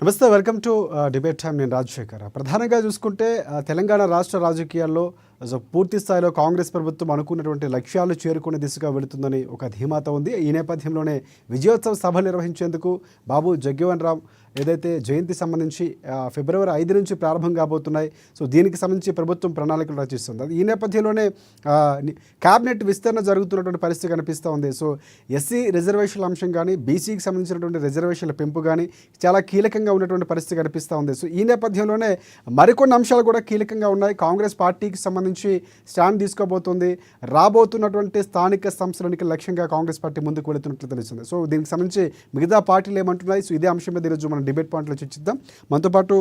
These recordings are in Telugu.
నమస్తే, వెల్కమ్ టు డిబేట్ టైమ్. నేను రాజశేఖర్. ప్రధానంగా చూసుకుంటే తెలంగాణ రాష్ట్ర రాజకీయాల్లో పూర్తి స్థాయిలో కాంగ్రెస్ ప్రభుత్వం అనుకున్నటువంటి లక్ష్యాలు చేరుకునే దిశగా వెళుతుందని ఒక ధీమాత ఉంది. ఈ నేపథ్యంలోనే విజయోత్సవ సభ నిర్వహించేందుకు బాబు జగ్జీవన్ రామ్ ఏదైతే జయంతి సంబంధించి ఫిబ్రవరి 5 నుంచి ప్రారంభం కాబోతున్నాయి. సో దీనికి సంబంధించి ప్రభుత్వం ప్రణాళికలు రచిస్తుంది. ఈ నేపథ్యంలోనే క్యాబినెట్ విస్తరణ జరుగుతున్నటువంటి పరిస్థితి కనిపిస్తూ ఉంది. సో ఎస్సీ రిజర్వేషన్ల అంశం కానీ, బీసీకి సంబంధించినటువంటి రిజర్వేషన్ల పెంపు కానీ చాలా కీలకంగా ఉన్నటువంటి పరిస్థితి కనిపిస్తూ ఉంది. సో ఈ నేపథ్యంలోనే మరికొన్ని అంశాలు కూడా కీలకంగా ఉన్నాయి. కాంగ్రెస్ పార్టీకి సంబంధించి స్టాండ్ తీసుకోబోతుంది. రాబోతున్నటువంటి స్థానిక సంస్థల ఎన్నికల లక్ష్యంగా కాంగ్రెస్ పార్టీ ముందుకు వెళుతున్నట్లు తెలుస్తుంది. సో దీనికి సంబంధించి మిగతా పార్టీలు ఏమంటున్నాయి, సో ఇదే అంశం మీద ఈరోజు మనం డిబేట్ పాయింట్లో చర్చిద్దాం. మనతో పాటు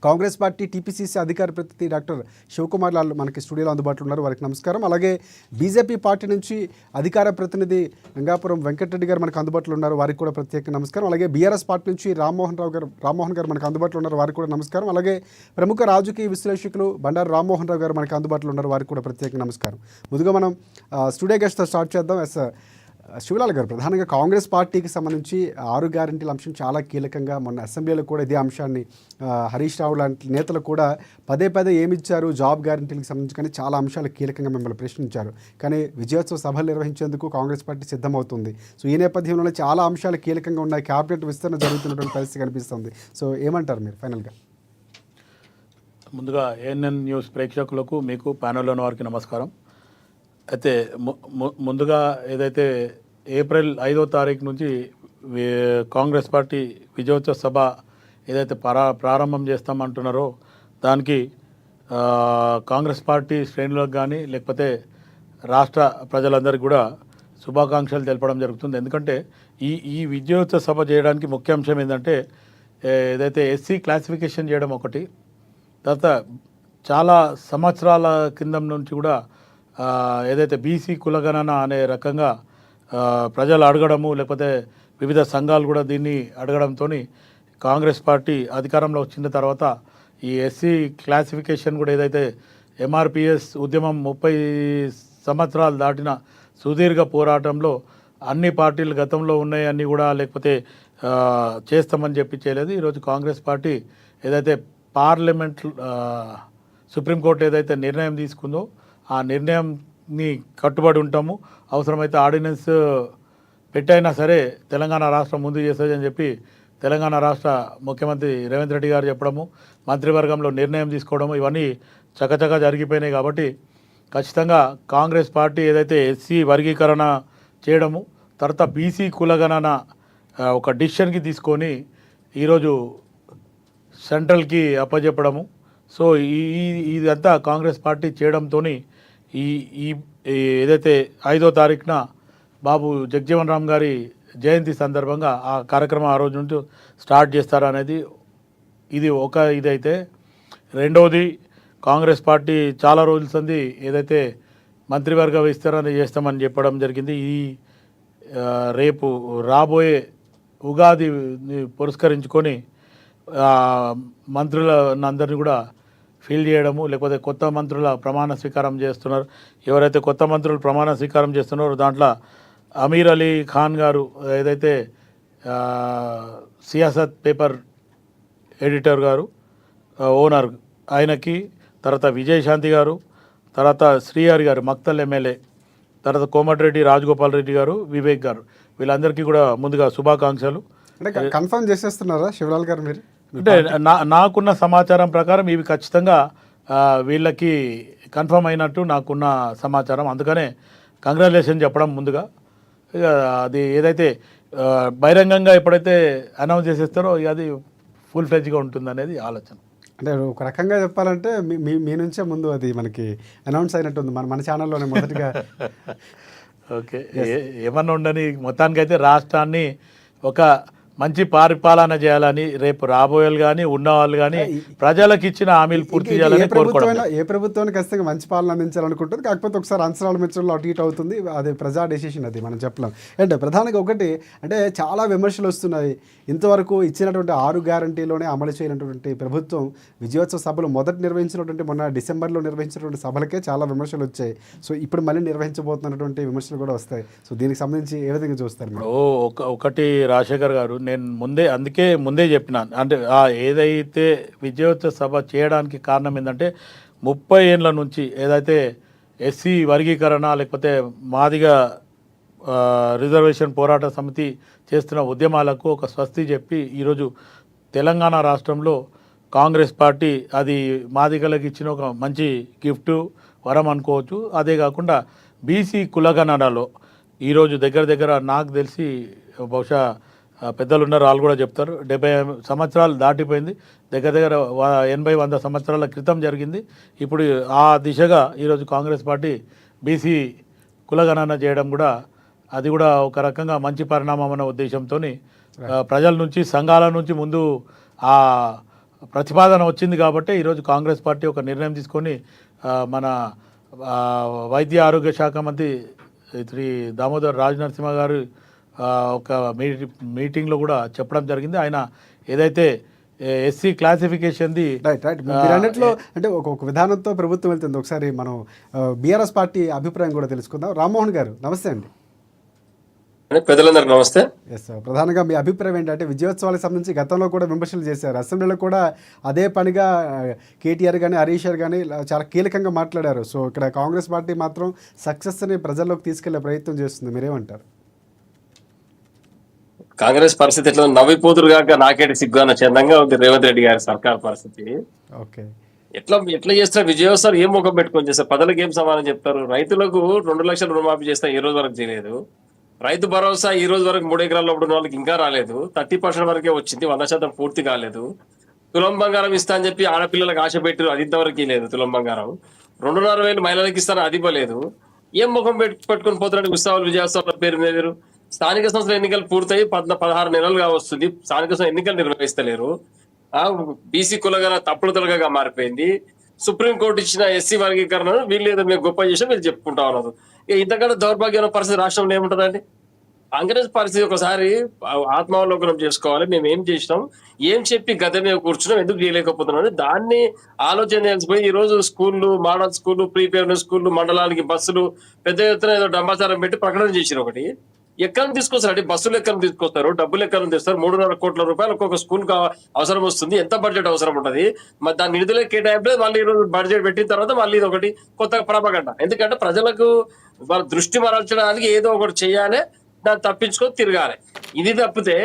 కాంగ్రెస్ పార్టీ టీపీసీసీ అధికార ప్రతినిధి డాక్టర్ శివకుమార్ లాల్ మనకి స్టూడియోలో అందుబాటులో ఉన్నారు. వారికి నమస్కారం. అలాగే బీజేపీ పార్టీ నుంచి అధికార ప్రతినిధి గంగాపురం వెంకటరెడ్డి గారు మనకు అందుబాటులో ఉన్నారు. వారికి కూడా ప్రత్యేక నమస్కారం. అలాగే బీఆర్ఎస్ పార్టీ నుంచి రామ్మోహన్ గారు మనకు అందుబాటులో ఉన్నారు. వారికి కూడా నమస్కారం. అలాగే ప్రముఖ రాజకీయ విశ్లేషకులు బండారు రామ్మోహన్ రావు గారు మనకు అందుబాటులో ఉన్నారు. వారికి కూడా ప్రత్యేక నమస్కారం. ముందుగా మనం స్టూడియో గెస్ట్తో స్టార్ట్ చేద్దాం. శివలాల్ గారు, ప్రధానంగా కాంగ్రెస్ పార్టీకి సంబంధించి 6 గ్యారెంటీల అంశం చాలా కీలకంగా, మొన్న అసెంబ్లీలో కూడా ఇదే అంశాన్ని హరీష్ రావు లాంటి నేతలు కూడా పదే ఏమిచ్చారు జాబ్ గ్యారెంటీలకు సంబంధించి, కానీ చాలా అంశాలు కీలకంగా మిమ్మల్ని ప్రశ్నించారు. కానీ విజయోత్సవ సభలు నిర్వహించేందుకు కాంగ్రెస్ పార్టీ సిద్ధమవుతుంది. సో ఈ నేపథ్యంలోనే చాలా అంశాలు కీలకంగా ఉన్నాయి. క్యాబినెట్ విస్తరణ జరుగుతున్నటువంటి పరిస్థితి కనిపిస్తుంది. సో ఏమంటారు మీరు ఫైనల్గా? ముందుగా ఏఎన్ఎన్ న్యూస్ ప్రేక్షకులకు, మీకు ప్యానెల్లోని వారికి నమస్కారం. అయితే ముందుగా ఏదైతే ఏప్రిల్ 5వ తారీఖు నుంచి కాంగ్రెస్ పార్టీ విజయోత్సవ సభ ఏదైతే ప్రారంభం చేస్తామంటున్నారో దానికి కాంగ్రెస్ పార్టీ శ్రేణులకు కానీ లేకపోతే రాష్ట్ర ప్రజలందరికీ కూడా శుభాకాంక్షలు తెలపడం జరుగుతుంది. ఎందుకంటే ఈ విజయోత్సవ సభ చేయడానికి ముఖ్య అంశం ఏంటంటే ఏదైతే ఎస్సీ క్లాసిఫికేషన్ చేయడం ఒకటి, తర్వాత చాలా సంవత్సరాల కింద నుంచి కూడా ఏదైతే బీసీ కులగణన అనే రకంగా ప్రజలు అడగడము, లేకపోతే వివిధ సంఘాలు కూడా దీన్ని అడగడంతో కాంగ్రెస్ పార్టీ అధికారంలో వచ్చిన తర్వాత ఈ ఎస్సీ క్లాసిఫికేషన్ కూడా ఏదైతే ఎంఆర్పిఎస్ ఉద్యమం 30 సంవత్సరాలు దాటిన సుదీర్ఘ పోరాటంలో అన్ని పార్టీలు గతంలో ఉన్నాయన్నీ కూడా లేకపోతే చేస్తామని చెప్పి చేయలేదు. ఈరోజు కాంగ్రెస్ పార్టీ ఏదైతే పార్లమెంట్ సుప్రీంకోర్టు ఏదైతే నిర్ణయం తీసుకుందో ఆ నిర్ణయంని కట్టుబడి ఉంటాము. అవసరమైతే ఆర్డినెన్స్ పెట్టైనా సరే తెలంగాణ రాష్ట్రం ముందు చేస్తుందని చెప్పి తెలంగాణ రాష్ట్ర ముఖ్యమంత్రి రేవంత్ రెడ్డి గారు చెప్పడము, మంత్రివర్గంలో నిర్ణయం తీసుకోవడము, ఇవన్నీ చకచకా జరిగిపోయినాయి. కాబట్టి ఖచ్చితంగా కాంగ్రెస్ పార్టీ ఏదైతే ఎస్సీ వర్గీకరణ చేయడము, తర్వాత బీసీ కులగణన ఒక డిసిషన్కి తీసుకొని ఈరోజు సెంట్రల్కి అప్పచెప్పడము, సో ఇదంతా కాంగ్రెస్ పార్టీ చేయడంతో ఈ ఏదైతే 5వ తారీఖున బాబు జగ్జీవన్ రామ్ గారి జయంతి సందర్భంగా ఆ కార్యక్రమం ఆ రోజు నుంచి స్టార్ట్ చేస్తారనేది ఇది ఒక ఇదైతే. రెండవది, కాంగ్రెస్ పార్టీ చాలా రోజుల సంది ఏదైతే మంత్రివర్గ విస్తరణ చేస్తామని చెప్పడం జరిగింది. రేపు రాబోయే ఉగాదిని పురస్కరించుకొని మంత్రులందరినీ కూడా ఫీల్ చేయడము, లేకపోతే కొత్త మంత్రుల ప్రమాణ స్వీకారం చేస్తున్నారు. ఎవరైతే కొత్త మంత్రులు ప్రమాణ స్వీకారం చేస్తున్నారో దాంట్లో అమీర్ అలీ ఖాన్ గారు ఏదైతే సియాసత్ పేపర్ ఎడిటర్ గారు ఓనర్ ఆయనకి, తర్వాత విజయశాంతి గారు, తర్వాత శ్రీహరి గారు మక్తల్ ఎమ్మెల్యే, తర్వాత కోమటిరెడ్డి రాజగోపాల్ రెడ్డి గారు, వివేక్ గారు, వీళ్ళందరికీ కూడా ముందుగా శుభాకాంక్షలు. అంటే కన్ఫర్మ్ చేసేస్తున్నారా శివలాల్ గారు మీరు? అంటే నాకున్న సమాచారం ప్రకారం ఇవి ఖచ్చితంగా వీళ్ళకి కన్ఫర్మ్ అయినట్టు నాకున్న సమాచారం. అందుకనే కంగ్రాచులేషన్ చెప్పడం ముందుగా. ఇక అది ఏదైతే బహిరంగంగా ఎప్పుడైతే అనౌన్స్ చేసేస్తారో అది ఫుల్ ఫ్లెడ్జ్గా ఉంటుంది అనేది ఆలోచన. అంటే ఒక రకంగా చెప్పాలంటే మీ నుంచే ముందు అది మనకి అనౌన్స్ అయినట్టుంది మన ఛానల్లోనే మొదటిగా. ఓకే, ఏమన్నా ఉండని మొత్తానికైతే రాష్ట్రాన్ని ఒక మంచి పరిపాలన చేయాలని రేపు రాబోయేలు కానీ ఉన్నవాళ్ళు కానీ ప్రజలకు ఇచ్చిన హామీలు పూర్తి చేయాలని కోరుకోవడం. ఏ ప్రభుత్వానికి ఖచ్చితంగా మంచి పాలన అందించాలనుకుంటుంది. కాకపోతే ఒకసారి అంచనాలు మెచ్చడంలో అటు ఇటు అవుతుంది. అది ప్రజా డెసిషన్, అది మనం చెప్పలేం. అంటే ప్రధానంగా ఒకటి అంటే చాలా విమర్శలు వస్తున్నాయి. ఇంతవరకు ఇచ్చినటువంటి 6 గ్యారంటీలోనే అమలు చేయనటువంటి ప్రభుత్వం విజయోత్సవ సభలు మొదట నిర్వహించినటువంటి మొన్న డిసెంబర్లో నిర్వహించినటువంటి సభలకే చాలా విమర్శలు వచ్చాయి. సో ఇప్పుడు మళ్ళీ నిర్వహించబోతున్నటువంటి విమర్శలు కూడా వస్తాయి. సో దీనికి సంబంధించి ఏ విధంగా చూస్తారు? ఒకటి రాజశేఖర్ గారు, నేను అందుకే ముందే చెప్పిన అంటే ఏదైతే విజయోత్సవ సభ చేయడానికి కారణం ఏంటంటే 30 ఏళ్ళ నుంచి ఏదైతే ఎస్సీ వర్గీకరణ లేకపోతే మాదిగా రిజర్వేషన్ పోరాట సమితి చేస్తున్న ఉద్యమాలకు ఒక స్వస్తి చెప్పి ఈరోజు తెలంగాణ రాష్ట్రంలో కాంగ్రెస్ పార్టీ అది మాదిగలకు ఇచ్చిన ఒక మంచి గిఫ్ట్ వరం అనుకోవచ్చు. అదే కాకుండా బీసీ కులగణనలో ఈరోజు దగ్గర దగ్గర నాకు తెలిసి బహుశా పెద్దలు ఉన్నారు, వాళ్ళు కూడా చెప్తారు, 70 సంవత్సరాలు దాటిపోయింది. దగ్గర దగ్గర 80-100 సంవత్సరాల క్రితం జరిగింది. ఇప్పుడు ఆ దిశగా ఈరోజు కాంగ్రెస్ పార్టీ బీసీ కులగణన చేయడం కూడా అది కూడా ఒక రకంగా మంచి పరిణామం అన్న ఉద్దేశంతో ప్రజల నుంచి సంఘాల నుంచి ముందు ఆ ప్రతిపాదన వచ్చింది కాబట్టి ఈరోజు కాంగ్రెస్ పార్టీ ఒక నిర్ణయం తీసుకొని మన వైద్య ఆరోగ్య శాఖ మంత్రి శ్రీ దామోదర్ రాజనరసింహ గారు ఒక మీటింగ్లో కూడా చెప్పడం జరిగింది. ఆయన ఏదైతే ఎస్సీ క్లాసిఫికేషన్ది రైట్ మీరు అన్నట్లో అంటే ఒక విధానంతో ప్రభుత్వం వెళ్తుంది. ఒకసారి మనం బీఆర్ఎస్ పార్టీ అభిప్రాయం కూడా తెలుసుకుందాం. రామ్మోహన్ గారు నమస్తే అండి. పెద్దలందరికీ నమస్తే. ఎస్ ప్రధానంగా మీ అభిప్రాయం ఏంటంటే విజయోత్సవాలకు సంబంధించి గతంలో కూడా విమర్శలు చేశారు, అసెంబ్లీలో కూడా అదే పనిగా కేటీఆర్ కానీ హరీష్ గారు కానీ చాలా కీలకంగా మాట్లాడారు. సో ఇక్కడ కాంగ్రెస్ పార్టీ మాత్రం సక్సెస్ని ప్రజల్లోకి తీసుకెళ్లే ప్రయత్నం చేస్తుంది, మీరేమంటారు? కాంగ్రెస్ పరిస్థితి ఎట్లా నవ్విపోతురు కాక నాకేటి సిగ్గు అన్న చందంగా ఉంది రేవంత్ రెడ్డి గారి సర్కార్ పరిస్థితి. ఓకే, ఎట్లా చేస్తారు విజయోత్సవాలు? ఏం ముఖం పెట్టుకొని చేస్తారు? ప్రజలకు ఏం సమాధానం చెప్తారు? రైతులకు 2 లక్షల రుణమాఫీ చేస్తా ఈ రోజు వరకు చేయలేదు. రైతు భరోసా ఈ రోజు వరకు 3 ఎకరాల్లో ఉన్న వాళ్ళకి ఇంకా రాలేదు. 30% వరకే వచ్చింది, 100% పూర్తి కాలేదు. తులం బంగారం ఇస్తా అని చెప్పి ఆడపిల్లలకు ఆశ పెట్టారు, అది ఇంతవరకు లేదు. తులం బంగారం 2,500 మహిళలకు ఇస్తాను, అది ఇవ్వలేదు. ఏం ముఖం పెట్టుకొని పోతున్నాడు ఉత్సవాలు విజయోత్సవాల పేరు మీద? స్థానిక సంస్థల ఎన్నికలు పూర్తయి 16 నెలలుగా వస్తుంది, స్థానిక సంస్థల ఎన్నికలు నిర్వహిస్తలేరు. బీసీ కులగన తప్పుడు తొలగగా మారిపోయింది. సుప్రీంకోర్టు ఇచ్చిన ఎస్సీ వర్గీకరణను వీళ్ళు ఏదో మేము గొప్ప చేసాం వీళ్ళు చెప్పుకుంటా ఉన్నారు. ఇంతకంటే దౌర్భాగ్యమైన పరిస్థితి రాష్ట్రంలో ఏముంటుందండి? కాంగ్రెస్ పరిస్థితి ఒకసారి ఆత్మావలోకనం చేసుకోవాలి. మేము ఏం చేసినాం, ఏం చెప్పి గత మీద కూర్చున్నాం, ఎందుకు చేయలేకపోతున్నాం అని దాన్ని ఆలోచన తెలిసిపోయి ఈ రోజు స్కూళ్ళు, మోడల్ స్కూళ్ళు, ప్రీ ప్రైమరీ స్కూళ్ళు, మండలానికి బస్సులు పెద్ద ఎత్తున ఏదో డంబాచారం పెట్టి ప్రకటన చేసిన. ఒకటి ఎక్కడ తీసుకొస్తారు? బస్సులు ఎక్కడ తీసుకొస్తారు, డబ్బులు ఎక్కడ తెస్తారు? 3.5 కోట్ల రూపాయలు ఒక్కొక్క స్కూల్ అవసరం వస్తుంది. ఎంత బడ్జెట్ అవసరం ఉంటది? మరి దాని నిధులే కేటాయింపు మళ్ళీ ఈరోజు బడ్జెట్ పెట్టిన తర్వాత మళ్ళీ ఇది ఒకటి కొత్త ప్రభగంట. ఎందుకంటే ప్రజలకు వాళ్ళ దృష్టి మరల్చడానికి ఏదో ఒకటి చేయాలి, దాన్ని తప్పించుకొని తిరగాలి. ఇది తప్పితే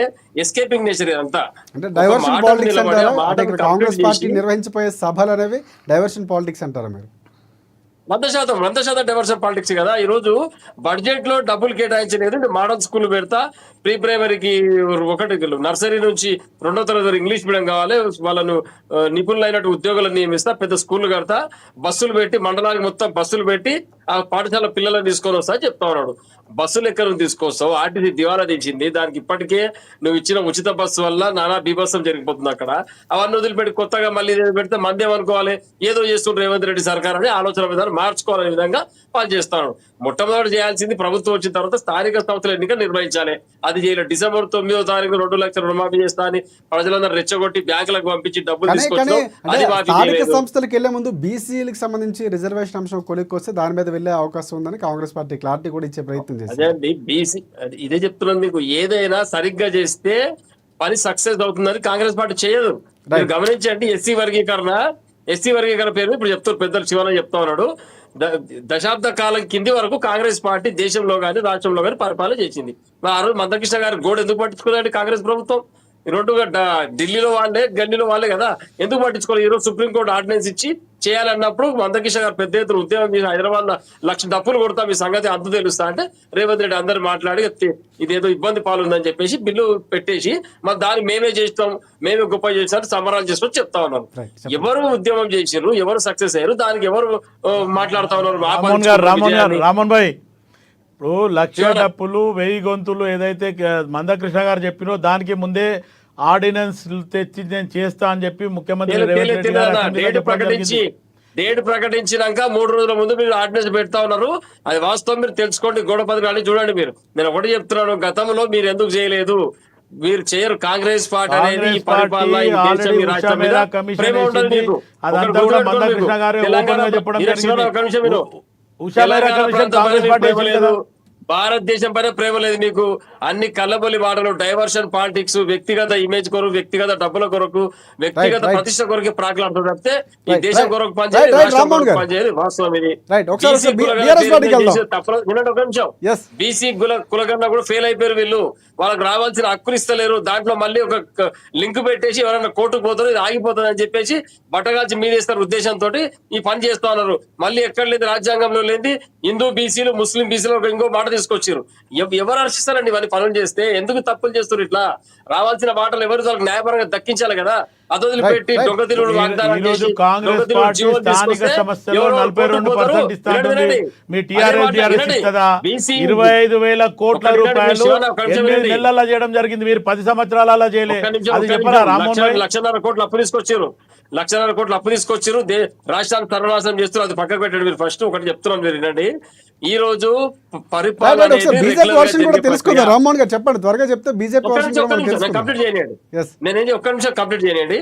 ఎస్కేపింగ్ నేచర్ అంతా. అంటే డైవర్షన్ పాలిటిక్స్ అంటారా? కాంగ్రెస్ పార్టీ నిర్వహించబోయే సభలు అనేవి డైవర్షన్ పాలిటిక్స్ అంటారా మీరు? 100% డైవర్షన్ పాలిటిక్స్ కదా. ఈ రోజు బడ్జెట్ లో డబ్బులు కేటాయించలేదు, మోడల్ స్కూల్ పెడతా, ప్రీ ప్రైమరీకి ఒకటి నర్సరీ నుంచి 2వ తరగతి ఇంగ్లీష్ మీడియం కావాలి, వాళ్ళను నిపుణులైనట్టు ఉద్యోగులను నియమిస్తా, పెద్ద స్కూల్ కడతా, బస్సులు పెట్టి మండలానికి మొత్తం బస్సులు పెట్టి ఆ పాఠశాల పిల్లలను తీసుకొని వస్తా చెప్తా ఉన్నాడు. బస్సులు ఎక్కడ తీసుకొస్తావు? ఆర్టీసీ దివాలా తెచ్చింది, దానికి ఇప్పటికే నువ్వు ఇచ్చిన ఉచిత బస్సు వల్ల నానా బీభత్సం జరిగిపోతుంది అక్కడ. అవన్నీ వదిలిపెట్టి కొత్తగా మళ్ళీ పెడితే మందేమనుకోవాలి, ఏదో చేస్తుండ్రు రేవంత్ రెడ్డి సర్కార్ అని ఆలోచన విధానం మార్చుకోవాలనే విధంగా పనిచేస్తాను. మొట్టమొదటి చేయాల్సింది ప్రభుత్వం వచ్చిన తర్వాత స్థానిక సంస్థల ఎన్నికలు నిర్వహించాలి. అది చేయలేదు. December 9వ తారీఖు 2 లక్షల రుణమాఫీ చేస్తా అని ప్రజలందరూ రెచ్చగొట్టి బ్యాంకులకు పంపించి డబ్బులు స్థానిక సంస్థలకు వెళ్లే ముందు బీసీలకు సంబంధించి రిజర్వేషన్ అంశం కొలిక్కొస్తే దాని మీద వెళ్లే అవకాశం ఉందని కాంగ్రెస్ పార్టీ క్లారిటీ కూడా ఇచ్చే ప్రయత్నం చేసింది. అదే అండి, బీసీ ఇదే చెప్తున్నాను మీకు, ఏదైనా సరిగ్గా చేస్తే పని సక్సెస్ అవుతుందని కాంగ్రెస్ పార్టీ చేయదు. మీరు గమనించండి, ఎస్సీ వర్గీకరణ పేరు ఇప్పుడు చెప్తారు పెద్దలు, శివన చెప్తా ఉన్నాడు. దశాబ్ద కాలం కింది వరకు కాంగ్రెస్ పార్టీ దేశంలో గానీ రాష్ట్రంలో గానీ పరిపాలన చేసింది. ఆ రోజు మందకృష్ణ గారి గోడ ఎందుకు పట్టించుకున్నారండి కాంగ్రెస్ ప్రభుత్వం? ఈ రెండు ఢిల్లీలో వాళ్ళే, గల్లీలో వాళ్ళే కదా, ఎందుకు పట్టించుకోవాలి? ఈ రోజు సుప్రీంకోర్టు ఆర్డినెన్స్ ఇచ్చి చేయాలన్నప్పుడు మందకృష్ణ గారు పెద్ద ఎత్తున ఉద్యోగం చేసి హైదరాబాద్ లో 1,00,000 డబ్బులు కొడతా, మీ సంగతి అంత తెలుస్తా అంటే రేవంత్ రెడ్డి అందరు మాట్లాడి ఇదేదో ఇబ్బంది పాలుందని చెప్పేసి బిల్లు పెట్టేసి మరి దాన్ని మేమే చేస్తాం, మేమే గొప్ప చేస్తాం, సంబరాలు చేస్తాం చెప్తా ఉన్నారు. ఎవరు ఉద్యమం చేసినారు, ఎవరు సక్సెస్ అయ్యారు, దానికి ఎవరు మాట్లాడుతా ఉన్నారు? రామన్ భాయ్, ఇప్పుడు 1,00,000 డప్పులు 1000 గొంతులు ఏదైతే మందకృష్ణ గారు చెప్పినో దానికి ముందే ఆర్డినెన్స్ తెచ్చి నేను చేస్తా అని చెప్పి ముఖ్యమంత్రి డేట్ ప్రకటించినాక 3 రోజుల ముందు మీరు ఆర్డినెన్స్ పెడతా ఉన్నారు. అది వాస్తవం, మీరు తెలుసుకోండి. గోడపత్రిక అని చూడండి. నేను ఒకటి చెప్తున్నాను, గతంలో మీరు ఎందుకు చేయలేదు? మీరు చేయరు. కాంగ్రెస్ పార్టీ అనేది ఈ పరిపాలన, ఈ దేశం, ఈ రాష్ట్రం మీద ప్రేమ ఉండదు మీకు. భారతదేశం పైన ప్రేమ లేదు మీకు. అన్ని కళ్ళబొల్లి మాటలు, డైవర్షన్ పాలిటిక్స్, వ్యక్తిగత ఇమేజ్ కొరకు, వ్యక్తిగత డబ్బుల కొరకు, వ్యక్తిగత రైట్. ప్రతిష్ట కొరకు ప్రాకులాడుతూ తప్పితే ఈ రైట్, దేశం రైట్. కొరకు పనిచేయదు, రైట్, రైట్, రాష్ట్రం రామ్మోహన్ కొరకు గారు. పనిచేయదు. వాస్తవం ఇది. రైట్, ఒకసారి బీసీ కులగన్న BRS పేరు పార్టీకి వెళ్దాం. చేసే తప్పదు. వినండి ఒక నిమిషం. ఎస్ బీసీ కులగన్న కూడా ఫెయిల్ అయిపోయారు వీళ్ళు. వాళ్ళకి రావాల్సిన హక్కులు ఇస్తలేరు. దాంట్లో మళ్ళీ ఒక లింక్ పెట్టేసి ఎవరైనా కోర్టుకు పోతారు, ఇది ఆగిపోతుంది అని చెప్పేసి బట్టగాల్చి మీదేస్తారు ఉద్దేశంతో ఈ పని చేస్తా ఉన్నారు. మళ్ళీ ఎక్కడ లేదు, రాజ్యాంగంలో లేని హిందూ బీసీలు, ముస్లిం బీసీలు ఇంకో మాట తీసుకొచ్చారు. ఎవరు హర్షిస్తారండి ఇవన్నీ పనులు చేస్తే? ఎందుకు తప్పులు చేస్తారు? ఇట్లా రావాల్సిన మాటలు ఎవరు వాళ్ళకి న్యాయపరంగా దక్కించాలి కదా. అదొదిలిపెట్టి రైట్. దొంగ తిరుగుడు వాగ్దానం ఈ రోజు చేసి, కాంగ్రెస్ దొంగ తిరుగుడు పార్టీ జీవోలు స్థానిక తీసుకొస్తే సమస్యలో ఎవరో 42% కోర్టుకు ఇస్తాంటుంది. పోతారు. మీ అదే టీఆర్ఎస్ మాట డిఆర్ఎస్ వినండి. ఇస్తుందా? బీసీ 25,000 కోట్ల ఒక్క నిమిషం రూపాయలు శివన్న, ఒక్క నిమిషం 8 వినండి. నెలల్లో చేయడం జరిగింది. మీరు 10 సంవత్సరాలు అలా చేయలే. ఒక్క నిమిషం, అది ఒక్క చెప్పరా నిమిషం. రామ్మోహన్ భాయ్? లక్షన్నర కోట్లు అప్పు తీసుకొచ్చారు. లక్షన్నర కోట్లు అప్పు తీసుకొచ్చారు. రాష్ట్రాన్ని సర్వనాశనం చేస్తారు. అది పక్కకు పెట్టండి. మీరు ఫస్ట్ ఒకటి చెప్తున్నాను, మీరు వినండి. ఈ రోజు పరిపాలన రైట్, ఒకసారి అనేది బీజేపీ regular గా వర్షన్ కూడా జరిగే తెలుసుకుందాం. ప్రక్రియ. రామ్మోహన్ గారు చెప్పండి, త్వరగా చెప్తే బీజేపీ ఒక్క వర్షన్ నిమిషం, కూడా ఒక్క మనం నిమిషం. నేను తెలుసుకుందాం. కంప్లీట్ చేయండి. ఎస్ ఒక్క నిమిషం కంప్లీట్ చేయండి.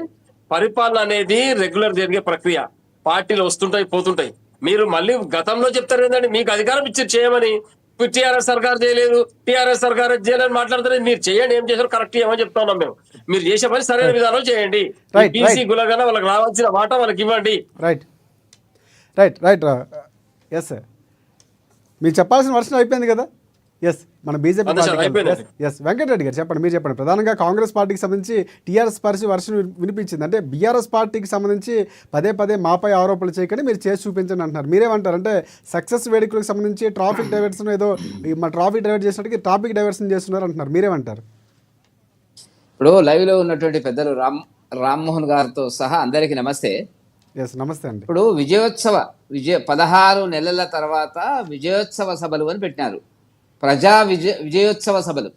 పరిపాలన అనేది రెగ్యులర్ జరిగే ప్రక్రియ. పార్టీలు వస్తుంటాయి, పోతుంటాయి. మీరు మళ్ళీ గతంలో చెప్తారు ఏంటంటే మీకు అధికారం ఇచ్చి చేయమని. టీఆర్ఎస్ సర్కార్ చేయలేదు, టీఆర్ఎస్ సర్కార్ చేయలేదని మాట్లాడతారు. మీరు చేయండి, ఏం చేశారు కరెక్ట్ చేయమని చెప్తా ఉన్నాం మేము. మీరు చేసే పని సరైన విధానం చేయండి. Right, BC right. గులగన వాళ్ళకి రావాల్సిన వాటా వాళ్ళకి ఇవ్వండి. Right right right yes sir, మీరు చెప్పాల్సిన వర్షన్ అయిపోయింది కదా. ఎస్ మన బీజేపీ అంతే సార్, అయిపోయింది. ఎస్ వెంకటరెడ్డి గారు చెప్పండి, మీరు చెప్పండి. ప్రధానంగా కాంగ్రెస్ పార్టీకి సంబంధించి టీఆర్ఎస్ పార్టీ వర్షన్ వినిపించింది. అంటే బీఆర్ఎస్ పార్టీకి సంబంధించి పదే పదే మాపై ఆరోపణలు చేయకండి, మీరు చేసి చూపించండి అంటున్నారు. మీరేమంటారు? అంటే సక్సెస్ వేడుకలకు సంబంధించి ట్రాఫిక్ డైవర్షన్ ఏదో మా ట్రాఫిక్ డైవర్ట్ చేసినట్టుగా ట్రాఫిక్ డైవర్షన్ చేస్తున్నారు అంటున్నారు. మీరేమంటారు? ఇప్పుడు లైవ్ లో ఉన్నటువంటి పెద్దలు రామ్మోహన్ గారితో సహా అందరికీ నమస్తే. ఎస్ నమస్తే అండి. ఇప్పుడు 16 నెలల తర్వాత విజయోత్సవ సభలు అని పెట్టినారు. విజయోత్సవ సభలు,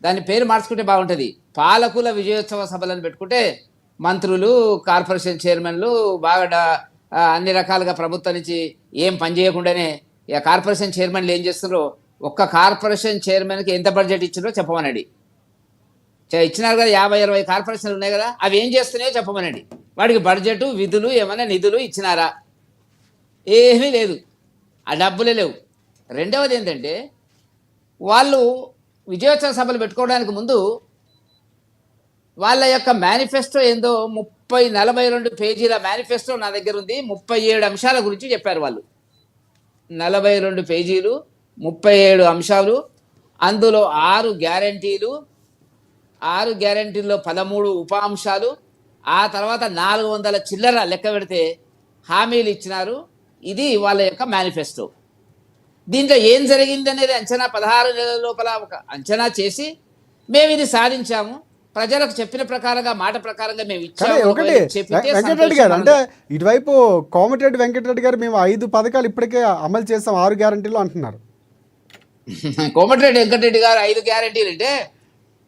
దాని పేరు మార్చుకుంటే బాగుంటుంది. పాలకుల విజయోత్సవ సభలు అని పెట్టుకుంటే మంత్రులు, కార్పొరేషన్ చైర్మన్లు బాగా అన్ని రకాలుగా ప్రభుత్వం నుంచి ఏం పని చేయకుండానే ఇక కార్పొరేషన్ చైర్మన్లు ఏం చేస్తున్నారో, ఒక్క కార్పొరేషన్ చైర్మన్కి ఎంత బడ్జెట్ ఇచ్చిందో చెప్పమనండి. ఇచ్చినారు కదా, 50-60 కార్పొరేషన్లు ఉన్నాయి కదా, అవి ఏం చేస్తున్నాయో చెప్పమనండి. వాడికి బడ్జెట్, విధులు, ఏమైనా నిధులు ఇచ్చినారా? ఏమీ లేదు, ఆ డబ్బులే లేవు. రెండవది ఏంటంటే, వాళ్ళు విజయోత్సవ సభలు పెట్టుకోవడానికి ముందు వాళ్ళ యొక్క మేనిఫెస్టో ఏందో 42 పేజీల మేనిఫెస్టో నా దగ్గర ఉంది. 37 అంశాల గురించి చెప్పారు వాళ్ళు. 42 పేజీలు, 37 అంశాలు. అందులో 6 గ్యారంటీలు, 6 గ్యారంటీల్లో 13 ఉప అంశాలు. ఆ తర్వాత 400 చిల్లర లెక్క పెడితే హామీలు ఇచ్చినారు. ఇది వాళ్ళ యొక్క మేనిఫెస్టో. దీంట్లో ఏం జరిగింది అనేది అంచనా 16 నెలల లోపల ఒక అంచనా చేసి మేము ఇది సాధించాము, ప్రజలకు చెప్పిన ప్రకారంగా, మాట ప్రకారంగా మేము కానీ ఇచ్చాము ఒకటి చెప్పితే వెంకటరెడ్డి గారు, అంటే ఇటువైపు కోమటిరెడ్డి వెంకటరెడ్డి గారు మేము 5 పథకాలు ఇప్పటికే అమలు చేస్తాం 6 గ్యారంటీలు అంటున్నారు. కోమటిరెడ్డి వెంకటరెడ్డి గారు 5 గ్యారంటీలు అంటే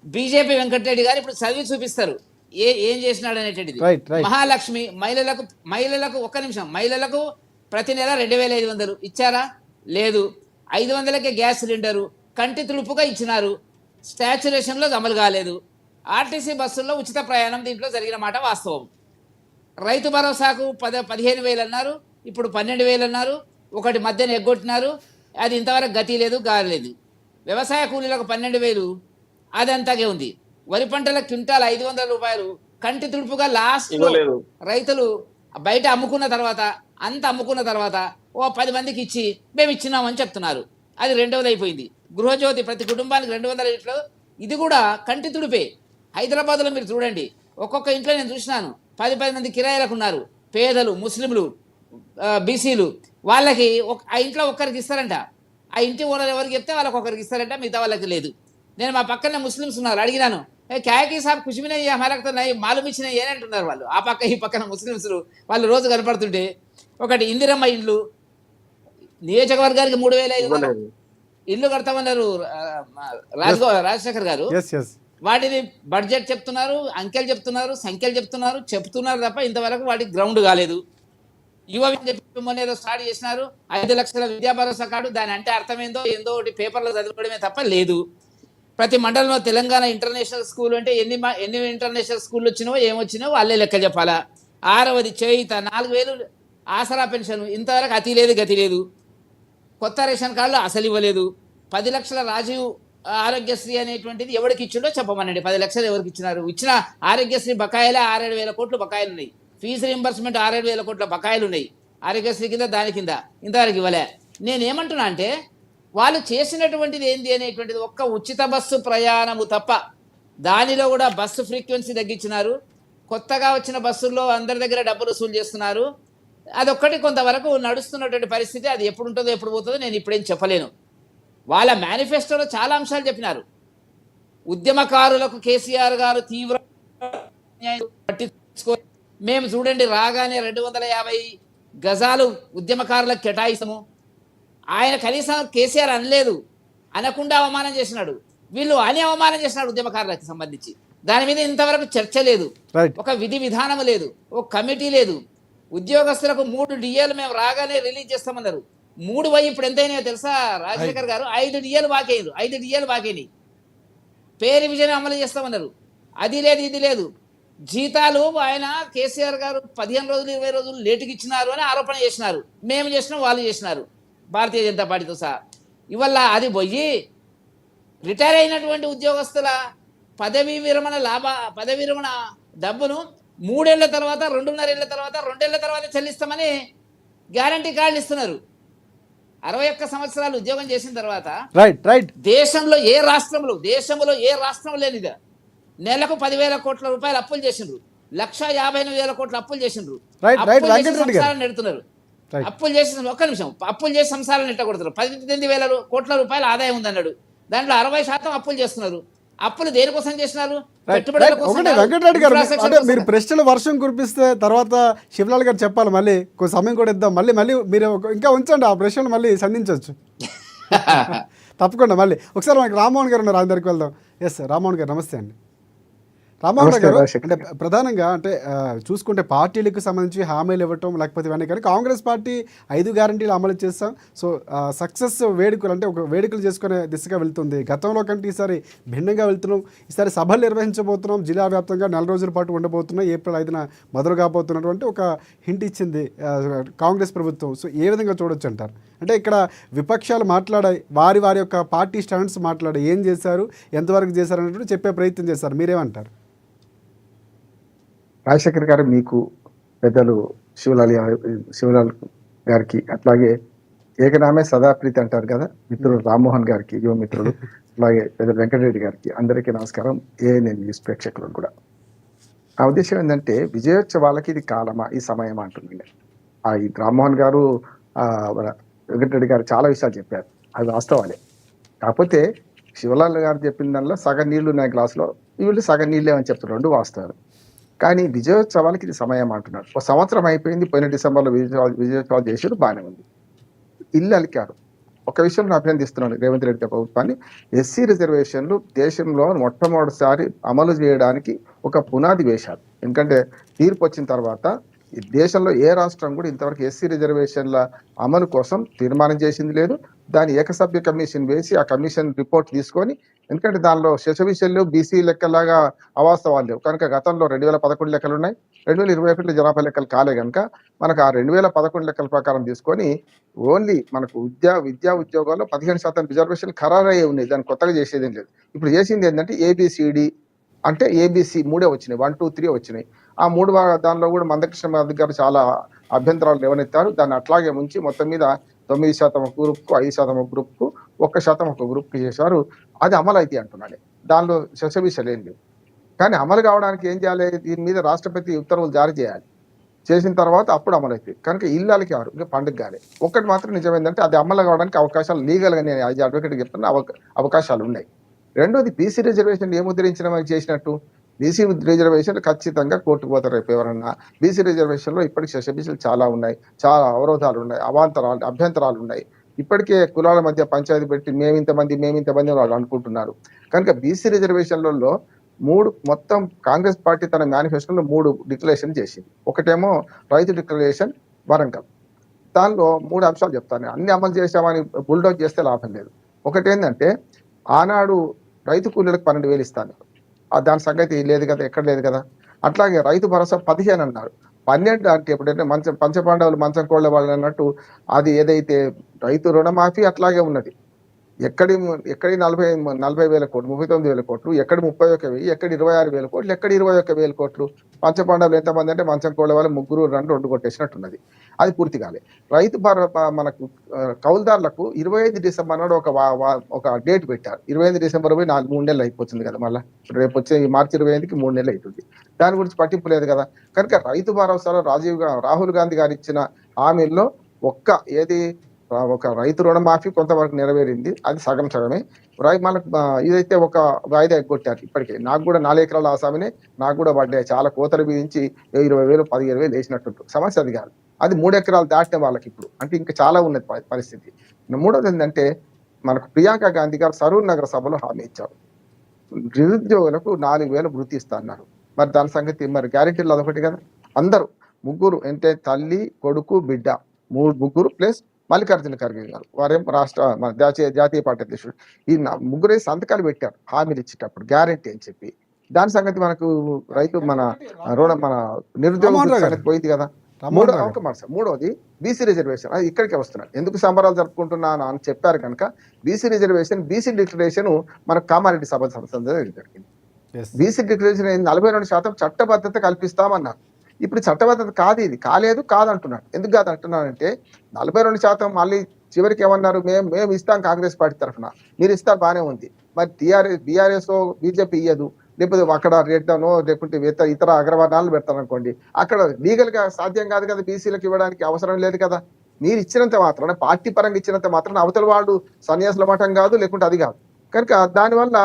బీజేపీ వెంకటరెడ్డి గారు ఇప్పుడు చదివి చూపిస్తారు ఏం చేసినాడు అనేటువంటిది. Right, right. మహాలక్ష్మి మహిళలకు ఒక్క నిమిషం, మహిళలకు ప్రతి నెల 2,500 ఇచ్చారా? లేదు. 500కే గ్యాస్ సిలిండరు కంటి తులుపుగా ఇచ్చినారు. స్టాచ్యురేషన్లో అమలు కాలేదు. ఆర్టీసీ బస్సుల్లో ఉచిత ప్రయాణం దీంట్లో జరిగిన మాట వాస్తవం. రైతు భరోసాకు 15,000 అన్నారు, ఇప్పుడు 12,000 అన్నారు. ఒకటి మధ్యన ఎగ్గొట్టినారు, అది ఇంతవరకు గతి లేదు, కాలేదు. వ్యవసాయ కూలీలకు 12,000, అదంతాగే ఉంది. వరి పంటల క్వింటాల్ 500 రూపాయలు కంటి తుడుపుగా లాస్ట్ రైతులు బయట అమ్ముకున్న తర్వాత, అంత అమ్ముకున్న తర్వాత ఓ 10 మందికి ఇచ్చి మేము ఇచ్చినామని చెప్తున్నారు. అది రెండవది అయిపోయింది. గృహజ్యోతి ప్రతి కుటుంబానికి 200 లీటర్లు, ఇది కూడా కంటి తుడిపే. హైదరాబాద్లో మీరు చూడండి, ఒక్కొక్క ఇంట్లో నేను చూసినాను 10 మంది కిరాయిలకు ఉన్నారు. పేదలు, ముస్లింలు, బీసీలు. వాళ్ళకి ఆ ఇంట్లో ఒక్కరికి ఇస్తారంట. ఆ ఇంటి ఓనర్ ఎవరికి చెప్తే వాళ్ళకి ఒకరికి ఇస్తారంట, మిగతా వాళ్ళకి లేదు. నేను మా పక్కనే ముస్లిమ్స్ ఉన్నారు, అడిగినాను, క్యాకి సాబ్ కుష్మినే హమాలకుతున్నాయి, మాలూమ్ ఇచ్చినాయి ఏని అంటున్నారు వాళ్ళు. ఆ పక్క ఈ పక్కన ముస్లిమ్స్ వాళ్ళు రోజు కనపడుతుంటే. ఒకటి ఇందిరమ్మ ఇండ్లు, నియోజకవర్గానికి 3,500 ఇల్లు కడతామన్నారు రాజశేఖర్ గారు. వాటిని బడ్జెట్ చెప్తున్నారు, అంకెలు చెప్తున్నారు, సంఖ్యలు చెప్తున్నారు తప్ప ఇంతవరకు వాటికి గ్రౌండ్ కాలేదు. యువ చెప్పి మొన్న ఏదో స్టార్ట్ చేసినారు, 5 లక్షల విద్యా భరోసా కార్డు. దాని అంటే అర్థమైందో ఏందో ఒకటి పేపర్లో చదవడమే తప్ప లేదు. ప్రతి మండలంలో తెలంగాణ ఇంటర్నేషనల్ స్కూల్ అంటే ఎన్ని ఇంటర్నేషనల్ స్కూళ్ళు వచ్చినావో ఏమొచ్చినావో వాళ్ళే లెక్క చెప్పాలా. 6వది చేయిత 4,000 ఆసరా పెన్షన్, ఇంతవరకు అతి లేదు గతి లేదు. కొత్త రేషన్ కార్డులు అసలు ఇవ్వలేదు. 10 లక్షల రాజీవ్ ఆరోగ్యశ్రీ అనేటువంటిది ఎవరికి ఇచ్చిండో చెప్పమనండి. 10 లక్షలు ఎవరికి ఇచ్చినారు? ఇచ్చిన ఆరోగ్యశ్రీ బకాయిలే 6-7 వేల కోట్లు బకాయిలు ఉన్నాయి. ఫీజు రీంబర్స్మెంట్ 6-7 వేల కోట్ల బకాయిలు ఉన్నాయి ఆరోగ్యశ్రీ కింద, దాని కింద ఇంతవరకు ఇవ్వలే. నేనేమంటున్నా అంటే వాళ్ళు చేసినటువంటిది ఏంది అనేటువంటిది ఒక్క ఉచిత బస్సు ప్రయాణము తప్ప, దానిలో కూడా బస్సు ఫ్రీక్వెన్సీ తగ్గించినారు. కొత్తగా వచ్చిన బస్సుల్లో అందరి దగ్గర డబ్బులు వసూలు చేస్తున్నారు. అదొక్కటి కొంతవరకు నడుస్తున్నటువంటి పరిస్థితి. అది ఎప్పుడు ఉంటుందో ఎప్పుడు పోతుందో నేను ఇప్పుడేం చెప్పలేను. వాళ్ళ మేనిఫెస్టోలో చాలా అంశాలు చెప్పినారు. ఉద్యమకారులకు కేసీఆర్ గారు తీవ్ర పట్టించుకో, మేము చూడండి రాగానే 250 గజాలు ఉద్యమకారులకు కేటాయిస్తాము. ఆయన కనీసం కేసీఆర్ అనలేదు, అనకుండా అవమానం చేసినాడు. వీళ్ళు అని అవమానం చేసినాడు ఉద్యమకారులకు సంబంధించి. దాని మీద ఇంతవరకు చర్చ లేదు, ఒక విధి విధానం లేదు, ఒక కమిటీ లేదు. ఉద్యోగస్తులకు 3 డిఏలు మేము రాగానే రిలీజ్ చేస్తామన్నారు. 3 వై ఇప్పుడు ఎంతైనా తెలుసా రాజశేఖర్ గారు? 5 డిఏలు బాకీ అయ్యారు. 5 డిఏలు బాకీని పే రివిజన్ అమలు చేస్తామన్నారు. అది లేదు, ఇది లేదు. జీతాలు ఆయన కేసీఆర్ గారు 15 రోజులు 20 రోజులు లేటుకి ఇచ్చినారు అని ఆరోపణ చేసినారు. మేము చేసినాం, వాళ్ళు చేసినారు, భారతీయ జనతా పార్టీతో సహా. ఇవల్ల అది పోయి రిటైర్ అయినటువంటి ఉద్యోగస్తుల పదవీ విరమణ డబ్బును 3 ఏళ్ల తర్వాత, 2.5 ఏళ్ల తర్వాత, 2 ఏళ్ల తర్వాత చెల్లిస్తామని గ్యారంటీ కార్డులు ఇస్తున్నారు. 61 సంవత్సరాలు ఉద్యోగం చేసిన తర్వాత దేశంలో ఏ రాష్ట్రం లేనిదా నెలకు 10,000 కోట్ల రూపాయలు అప్పులు చేసిండ్రు. 1,58,000 కోట్ల అప్పులు చేసిండ్రు. సంసారాన్ని నెడుతున్నారు. అప్పులు చేసి ఒక్క నిమిషం, అప్పులు చేసి సంసారాన్ని నెట్టగొడుతున్నారు. 18,000 కోట్ల రూపాయల ఆదాయం ఉందన్నాడు. దాంట్లో 60% అప్పులు చేస్తున్నారు. అప్పులు దేనికోసం చేసినారు? వెంకటరెడ్డి గారు, అంటే మీరు ప్రశ్నలు వర్షం కురిపిస్తే తర్వాత శివలాల్ గారు చెప్పాలి, మళ్ళీ కొంచెం సమయం కూడా ఇద్దాం. మళ్ళీ మీరు ఇంకా ఉంచండి, ఆ ప్రశ్నలు మళ్ళీ సంధించవచ్చు. తప్పకుండా మళ్ళీ ఒకసారి మనకి రామ్మోహన్ గారు ఉన్నారు, ఆయన దగ్గరికి వెళ్దాం. ఎస్ రామ్మోహన్ గారు, నమస్తే అండి. రామ్మోహన్ గారు, అంటే ప్రధానంగా అంటే చూసుకుంటే పార్టీలకు సంబంధించి హామీలు ఇవ్వటం లేకపోతే ఇవన్నీ, కానీ కాంగ్రెస్ పార్టీ 5 గ్యారంటీలు అమలు చేస్తాం, సో సక్సెస్ వేడుకలు అంటే ఒక వేడుకలు చేసుకునే దిశగా వెళ్తుంది. గతంలో కంటే ఈసారి భిన్నంగా వెళ్తున్నాం. ఈసారి సభలు నిర్వహించబోతున్నాం, జిల్లా వ్యాప్తంగా 4 రోజుల పాటు ఉండబోతున్నాం, ఏప్రిల్ 5న మొదలు కాబోతున్నటువంటి ఒక హింట్ ఇచ్చింది కాంగ్రెస్ ప్రభుత్వం. సో ఏ విధంగా చూడొచ్చు అంటారు? అంటే ఇక్కడ విపక్షాలు మాట్లాడాయి, వారి యొక్క పార్టీ స్టాండ్స్ మాట్లాడాయి, ఏం చేశారు, ఎంతవరకు చేశారు అనేటువంటి చెప్పే ప్రయత్నం చేశారు. మీరేమంటారు? రాజశేఖర్ గారు, మీకు పెద్దలు శివలాల్ గారికి, అట్లాగే ఏకనామే సదాప్రీతి అంటారు కదా మిత్రులు రామ్మోహన్ గారికి, యువ మిత్రులు, అలాగే పెద్దలు వెంకటరెడ్డి గారికి, అందరికీ నమస్కారం. ఏఎన్ఎన్ న్యూస్ ప్రేక్షకులకు కూడా. నా ఉద్దేశం ఏంటంటే విజయోత్సవాలకి ఇది కాలమా, ఈ సమయం అంటుంది. ఈ రామ్మోహన్ గారు, వెంకటరెడ్డి గారు చాలా విషయాలు చెప్పారు, అవి వాస్తవాలే. కాకపోతే శివలాల్ గారు చెప్పిన దానిలో సగం నీళ్లు ఉన్నాయి గ్లాసులో, వీళ్ళు సగం నీళ్ళే అని చెప్తున్నారు, 2 వాస్తవాలు. కానీ విజయోత్సవాలకి ఇది సమయం అంటున్నారు. 1 సంవత్సరం అయిపోయింది, పోయిన డిసెంబర్లో విజయోత్సవాలు చేశారు, బాగానే ఉంది. ఇల్లు అలికారు. ఒక విషయంలో అభినందిస్తున్నాను రేవంత్ రెడ్డి ప్రభుత్వాన్ని. ఎస్సీ రిజర్వేషన్లు దేశంలో మొట్టమొదటిసారి అమలు చేయడానికి ఒక పునాది వేశారు. ఎందుకంటే తీర్పు వచ్చిన తర్వాత ఈ దేశంలో ఏ రాష్ట్రం కూడా ఇంతవరకు ఎస్సీ రిజర్వేషన్ల అమలు కోసం తీర్మానం చేసింది లేదు. దాని ఏకసభ్య కమిషన్ వేసి ఆ కమిషన్ రిపోర్ట్ తీసుకొని, ఎందుకంటే దానిలో శశవిషయాలు బీసీ లెక్కలాగా అవాస్తవాలు లేవు కనుక, గతంలో 2011 లెక్కలు ఉన్నాయి, 2021 జనాభా లెక్కలు కాలే కనుక మనకు ఆ 2011 లెక్కల ప్రకారం తీసుకొని ఓన్లీ మనకు విద్యా ఉద్యోగాల్లో 15% రిజర్వేషన్ ఖరారయ్యే ఉన్నాయి. దాన్ని కొత్తగా చేసేది ఏం లేదు. ఇప్పుడు చేసింది ఏంటంటే ఏబిసిడి అంటే ఏబిసి 3 వచ్చినాయి, 1, 2, 3 వచ్చినాయి. ఆ 3 దానిలో కూడా మందకృష్ణ మాదిగ గారు చాలా అభ్యంతరాలు లేవనెత్తారు. దాన్ని అట్లాగే ఉంచి మొత్తం మీద 9% ఒక గ్రూప్కు, 5% ఒక గ్రూప్కు, 1% ఒక గ్రూప్కి చేశారు. అది అమలు అయితే అంటున్నాడు. దానిలో శశవిషయాలు ఏం లేవు. కానీ అమలు కావడానికి ఏం చేయాలి? దీని మీద రాష్ట్రపతి ఉత్తర్వులు జారీ చేయాలి. చేసిన తర్వాత అప్పుడు అమలు అవుతుంది. కనుక ఇల్లాలకి ఎవరు ఇంకా పండుగ కాలే. ఒక్కటి మాత్రం నిజమైందంటే అది అమలు కావడానికి అవకాశాలు లీగల్గా, నేను యాజ్ అడ్వకేట్ చెప్తున్నా, అవకాశాలు ఉన్నాయి. రెండోది బీసీ రిజర్వేషన్ ఏముద్ధరించిన చేసినట్టు, బీసీ రిజర్వేషన్లు ఖచ్చితంగా కోర్టుకు పోతారు రేపు ఎవరన్నా. బీసీ రిజర్వేషన్లో ఇప్పటికి శశబిషలు చాలా ఉన్నాయి, చాలా అవరోధాలు ఉన్నాయి, అభ్యంతరాలు ఉన్నాయి. ఇప్పటికే కులాల మధ్య పంచాయతీ పెట్టి మేమింతమంది వాళ్ళు అనుకుంటున్నారు. కనుక బీసీ రిజర్వేషన్లలో మొత్తం కాంగ్రెస్ పార్టీ తన మేనిఫెస్టోలో 3 డిక్లరేషన్ చేసింది. ఒకటేమో రైతు డిక్లరేషన్ వరంగల్, దానిలో 3 అంశాలు చెప్తాను. అన్ని అమలు చేసామని బుల్డౌజ్ చేస్తే లాభం లేదు. ఒకటి ఏంటంటే ఆనాడు రైతు కూలీలకు 12,000 ఇస్తాను, దాని సంగతి లేదు కదా, ఎక్కడ లేదు కదా. అట్లాగే రైతు భరోసా 15 అన్నారు, 12 అంటే ఎప్పుడైతే పంచపాండవులు మంచం కోళ్ళ వాళ్ళు అన్నట్టు అది ఏదైతే రైతు రుణమాఫీ అట్లాగే ఉన్నది. ఎక్కడి 40,000 కోట్లు, 39,000 కోట్లు, ఎక్కడి 31,000, ఎక్కడి 26,000 కోట్లు, ఎక్కడి 21,000 కోట్లు. పంచపాండవులు ఎంతమంది అంటే మంచం కోళ్ళ వాళ్ళు 3 2 కొట్టేసినట్టున్నది. అది పూర్తి కాలే. మనకు కౌలుదారులకు 25 డిసెంబర్ నాడు ఒక డేట్ పెట్టారు. 25 డిసెంబర్ పోయి 3 నెలలు అయిపోతుంది కదా. మళ్ళీ రేపు వచ్చే మార్చి 25కి 3 నెలలు అవుతుంది. దాని గురించి పట్టింపు లేదు కదా. కనుక రైతు భరోసాలో రాహుల్ గాంధీ గారు ఇచ్చిన హామీల్లో ఒక రైతు రుణమాఫీ కొంతవరకు నెరవేరింది. అది సగమే. మనకు ఇదైతే ఒక వాయిదా ఎగ్గొట్టారు. ఇప్పటికే నాకు కూడా 4 ఎకరాల ఆసామినే నాకు కూడా పడ్డాయి. చాలా కోతలు బిగించి 20,000 15,000 వేసినట్టు. సమస్య అది కాదు. అది 3 ఎకరాలు దాటిన వాళ్ళకి ఇప్పుడు అంటే ఇంకా చాలా ఉన్నది పరిస్థితి. మూడోది ఏంటంటే మనకు ప్రియాంక గాంధీ గారు సరూర్ నగర సభలో హామీ ఇచ్చారు. నిరుద్యోగులకు 4,000 వృత్తి ఇస్తా అన్నారు. మరి దాని సంగతి మరి గ్యారెంటీలు అదొకటి కదా. అందరూ 3 అంటే తల్లి, కొడుకు, బిడ్డ 3 ప్లస్ మల్లికార్జున ఖర్గే గారు వారేం జాతీయ పార్టీ అధ్యక్షుడు. ఈ 3 సంతకాలు పెట్టారు హామీలు ఇచ్చేటప్పుడు గ్యారెంటీ అని చెప్పి. దాని సంగతి మనకు రైతు మన నిరుద్యోగ సంగతి పోయింది కదా. మూడోది బీసీ రిజర్వేషన్. అది ఇక్కడికే వస్తున్నాడు. ఎందుకు సంబరాలు జరుపుకుంటున్నాను అని చెప్పారు కనుక బీసీ రిజర్వేషన్, బీసీ డిక్లరేషన్ మనకు కామారెడ్డి సభ జరిగింది. బీసీ డిక్లరేషన్ 42% చట్టబద్ధత కల్పిస్తామన్నారు. ఇప్పుడు చట్టబద్ధత కాదు, ఇది కాదంటున్నాడు. ఎందుకు కాదంటున్నాడంటే 42% మళ్ళీ చివరికి ఏమన్నారు, మేము ఇస్తాం కాంగ్రెస్ పార్టీ తరఫున, మీరు ఇస్తారు బాగానే ఉంది. మరి బీఆర్ఎస్ బీజేపీ ఇయ్యదు, లేకపోతే అక్కడ రెడ్డనో లేకుంటే ఇతర అగ్రవర్ణాలను పెడతారనుకోండి, అక్కడ లీగల్ గా సాధ్యం కాదు కదా. బీసీలకు ఇవ్వడానికి అవసరం లేదు కదా. మీరు ఇచ్చినంత మాత్రాన, పార్టీ పరంగా ఇచ్చినంత మాత్రాన అవతల వాళ్ళు సన్యాసుల మఠం కాదు, లేకుంటే అది కాదు. కనుక దానివల్ల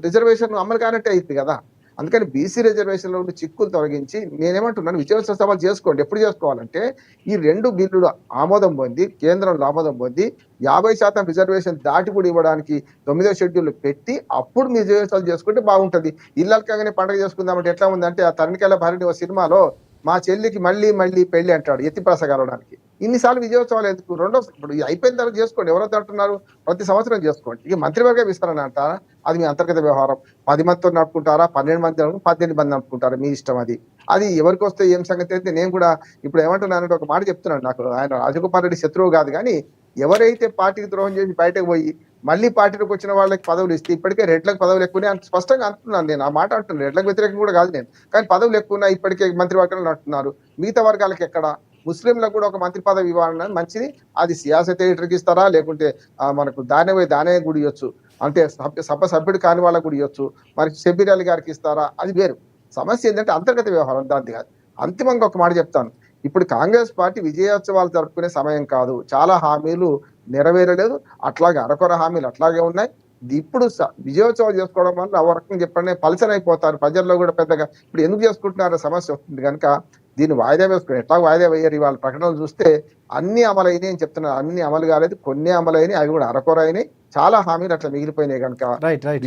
రిజర్వేషన్ అమలు కానట్టే అయింది కదా. అందుకని బీసీ రిజర్వేషన్ లో చిక్కులు తొలగించి నేనేమంటున్నాను, విజయోత్సవ సభలు చేసుకోండి. ఎప్పుడు చేసుకోవాలంటే ఈ 2 బిల్లులు ఆమోదం పొంది, కేంద్రంలో ఆమోదం పొంది 50% రిజర్వేషన్ దాటి కూడా ఇవ్వడానికి 9వ షెడ్యూల్ పెట్టి అప్పుడు మీరు విజయోత్సవాలు చేసుకుంటే బాగుంటది. ఇళ్ళకగానే పండుగ చేసుకుందామంటే ఎట్లా ఉందంటే ఆ తరణికెళ్ళ భార్య సినిమాలో మా చెల్లికి మళ్ళీ పెళ్లి అంటాడు ఎత్తిప్రాస కలవడానికి. ఇన్నిసార్లు విజయోత్సవాలు ఎందుకు? ఇప్పుడు అయిపోయిన తర్వాత చేసుకోండి. ఎవరైతే అంటున్నారు ప్రతి సంవత్సరం చేసుకోండి. ఇక మంత్రివర్గ విస్తరణ అంటారా, అది మీ అంతర్గత వ్యవహారం. 10 మందితో నడుపుకుంటారా, 12 మంది 18 మంది నడుపుకుంటారా, మీ ఇష్టం. అది ఎవరికి వస్తే ఏం సంగతి అయితే నేను కూడా ఇప్పుడు ఏమంటున్నానంటే ఒక మాట చెప్తున్నాను. నాకు ఆయన రాజగోపాల్ రెడ్డి శత్రువు కాదు, కానీ ఎవరైతే పార్టీకి ద్రోహం చేసి బయటకు పోయి మళ్ళీ పార్టీలోకి వచ్చిన వాళ్ళకి పదవులు ఇస్తే, ఇప్పటికే రెడ్లకు పదవులు ఎక్కువనే స్పష్టంగా అంటున్నాను నేను. ఆ మాట అంటున్నాను, రెడ్లకు వ్యతిరేకం కూడా కాదు నేను. కానీ పదవులు ఎక్కువ ఇప్పటికే మంత్రివర్గంలో అంటున్నారు. మిగతా వర్గాలకు ఎక్కడ? ముస్లింలకు కూడా ఒక మంత్రి పదవి ఇవ్వాలన్నది మంచిది. అది సియాసత్ ఎడిటర్కి ఇస్తారా, లేకుంటే మనకు దానే గుడి ఇవ్వచ్చు, అంటే సభ్యుడు కాని వాళ్ళకు కూడా ఇవ్వచ్చు. మరి షబ్బీర్ అలీ గారికి ఇస్తారా, అది వేరు. సమస్య ఏంటంటే అంతర్గత వ్యవహారం, దాంది కాదు. అంతిమంగా ఒక మాట చెప్తాను, ఇప్పుడు కాంగ్రెస్ పార్టీ విజయోత్సవాలు జరుపుకునే సమయం కాదు. చాలా హామీలు నెరవేరలేదు, అట్లాగే అరకొర హామీలు అట్లాగే ఉన్నాయి. ఇప్పుడు విజయోత్సవాలు చేసుకోవడం వల్ల ఒక రకంగా చెప్పండి పలచన అయిపోతారు ప్రజల్లో కూడా. పెద్దగా ఇప్పుడు ఎందుకు చేసుకుంటున్నారో సమస్య వస్తుంది కనుక దీన్ని వాయిదా వేసుకుని ఎట్లా వాయిదా వేయరు. ఇవాళ ప్రకటనలు చూస్తే అన్ని అమలైనాయి అని చెప్తున్నారు. అన్ని అమలు కాలేదు, కొన్ని అమలైనాయి, అవి కూడా అరకొర అయినాయి. చాలా హామీలు అట్లా మిగిలిపోయినాయి కనుక